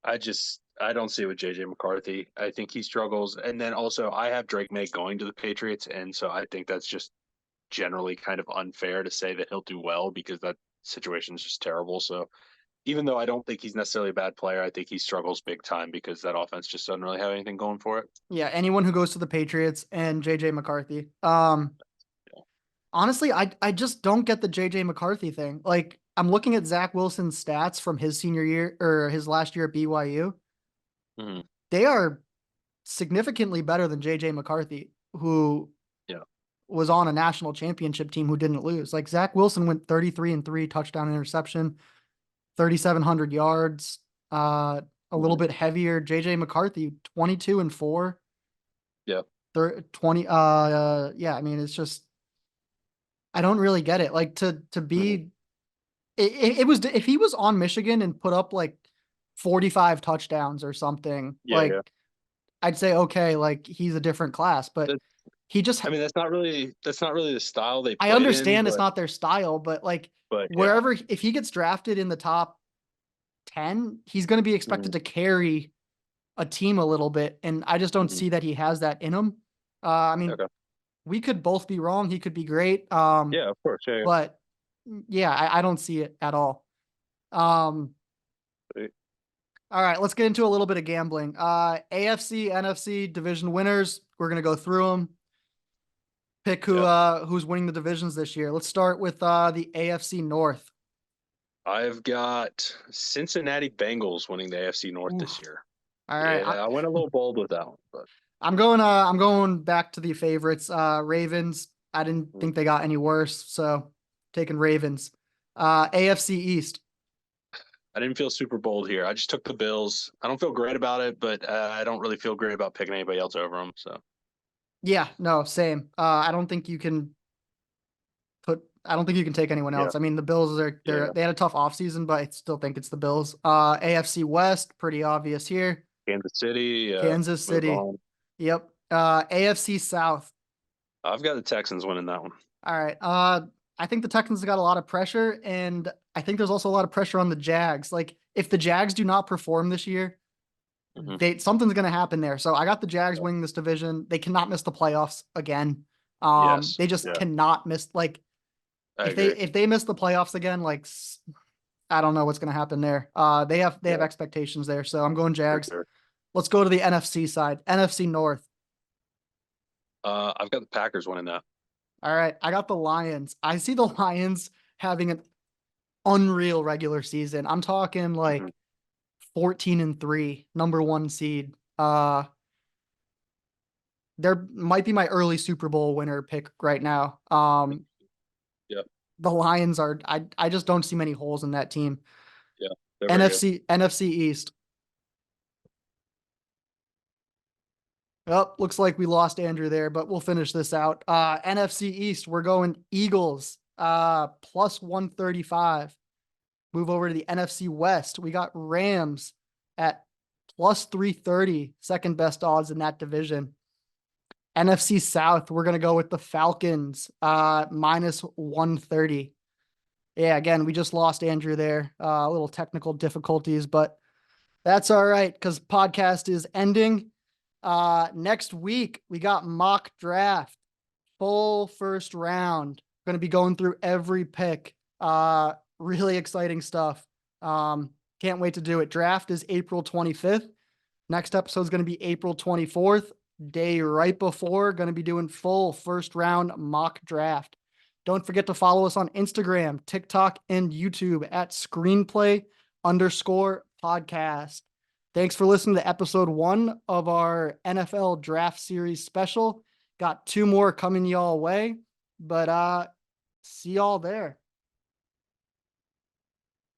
I don't see it with JJ McCarthy. I think he struggles, and then also I have Drake May going to the Patriots, and so I think that's just generally kind of unfair to say that he'll do well because that situation is just terrible. So even though I don't think he's necessarily a bad player, I think he struggles big time because that offense just doesn't really have anything going for it. Yeah, anyone who goes to the Patriots and JJ McCarthy. Honestly, I just don't get the JJ McCarthy thing. Like, I'm looking at Zach Wilson's stats from his senior year or his last year at BYU. Hmm. They are significantly better than JJ McCarthy, who Yeah. was on a national championship team who didn't lose. Like Zach Wilson went 33 and 3 touchdown interception, 3,700 yards, a little Hmm. bit heavier. JJ McCarthy 22 and 4, Yeah. 20 yeah, I mean it's just I don't really get it. Like to Hmm. be it was if he was on Michigan and put up like 45 touchdowns or something, Yeah. like Yeah. I'd say okay, like he's a different class, but That, he just I mean, that's not really the style they I played in, understand it's not their style, but like but yeah. wherever if he gets drafted in the top 10, he's going to be expected to carry a team a little bit. And I just don't Mhm. see that he has that in him. I mean, Okay. we could both be wrong. He could be great. Yeah, of course. Yeah. But yeah, I don't see it at all. Um, Yeah. all right, let's get into a little bit of gambling. AFC, NFC division winners. We're gonna go through them. Pick Yep. who's winning the divisions this year. Let's start with the AFC North. I've got Cincinnati Bengals winning the AFC North Oof. this year. All right, Yeah, I went a little bold with that one, but I'm going back to the favorites. Ravens. I didn't think they got any worse, so taking Ravens. AFC East. I didn't feel super bold here. I just took the Bills. I don't feel great about it, but I don't really feel great about picking anybody else over them. So Yeah, no, same. I don't think you can I don't think you can take anyone yeah, else. I mean, the Bills yeah. they had a tough offseason, but I still think it's the Bills. AFC West, pretty obvious here. Kansas City, Kansas move City. on. Yep. AFC South. I've got the Texans winning that one. All right. I think the Texans got a lot of pressure, and I think there's also a lot of pressure on the Jags. Like, if the Jags do not perform this year, Hmm. something's gonna happen there. So I got the Jags Yeah. winning this division. They cannot miss the playoffs again. Yes. They just Yeah, cannot miss, like, I agree. if they miss the playoffs again, like, I don't know what's going to happen there. They have Yeah, expectations there, so I'm going for Jags. sure. Let's go to the NFC side. NFC North. I've got the Packers winning that. All right, I got the Lions. I see the Lions having an unreal regular season. I'm talking Hmm. like 14-3, number one seed. There might be my early Super Bowl winner pick right now. Yeah, The Lions are. I just don't see many holes in that team. yeah, they're very good. NFC East. Oh, looks like we lost Andrew there, but we'll finish this out. NFC East, we're going Eagles, plus 135. Move over to the NFC West. We got Rams at plus 330, second best odds in that division. NFC South, we're going to go with the Falcons, minus 130. Yeah, again, we just lost Andrew there. A little technical difficulties, but that's all right because podcast is ending. Next week we got mock draft, full first round. Going to be going through every pick. Really exciting stuff. Can't wait to do it. Draft is April 25th. Next episode is going to be April 24th, day right before. Going to be doing full first round mock draft. Don't forget to follow us on Instagram, TikTok, and YouTube at screenplay_podcast. Thanks for listening to episode 1 of our NFL draft series special. Got 2 more coming y'all way, but see y'all there.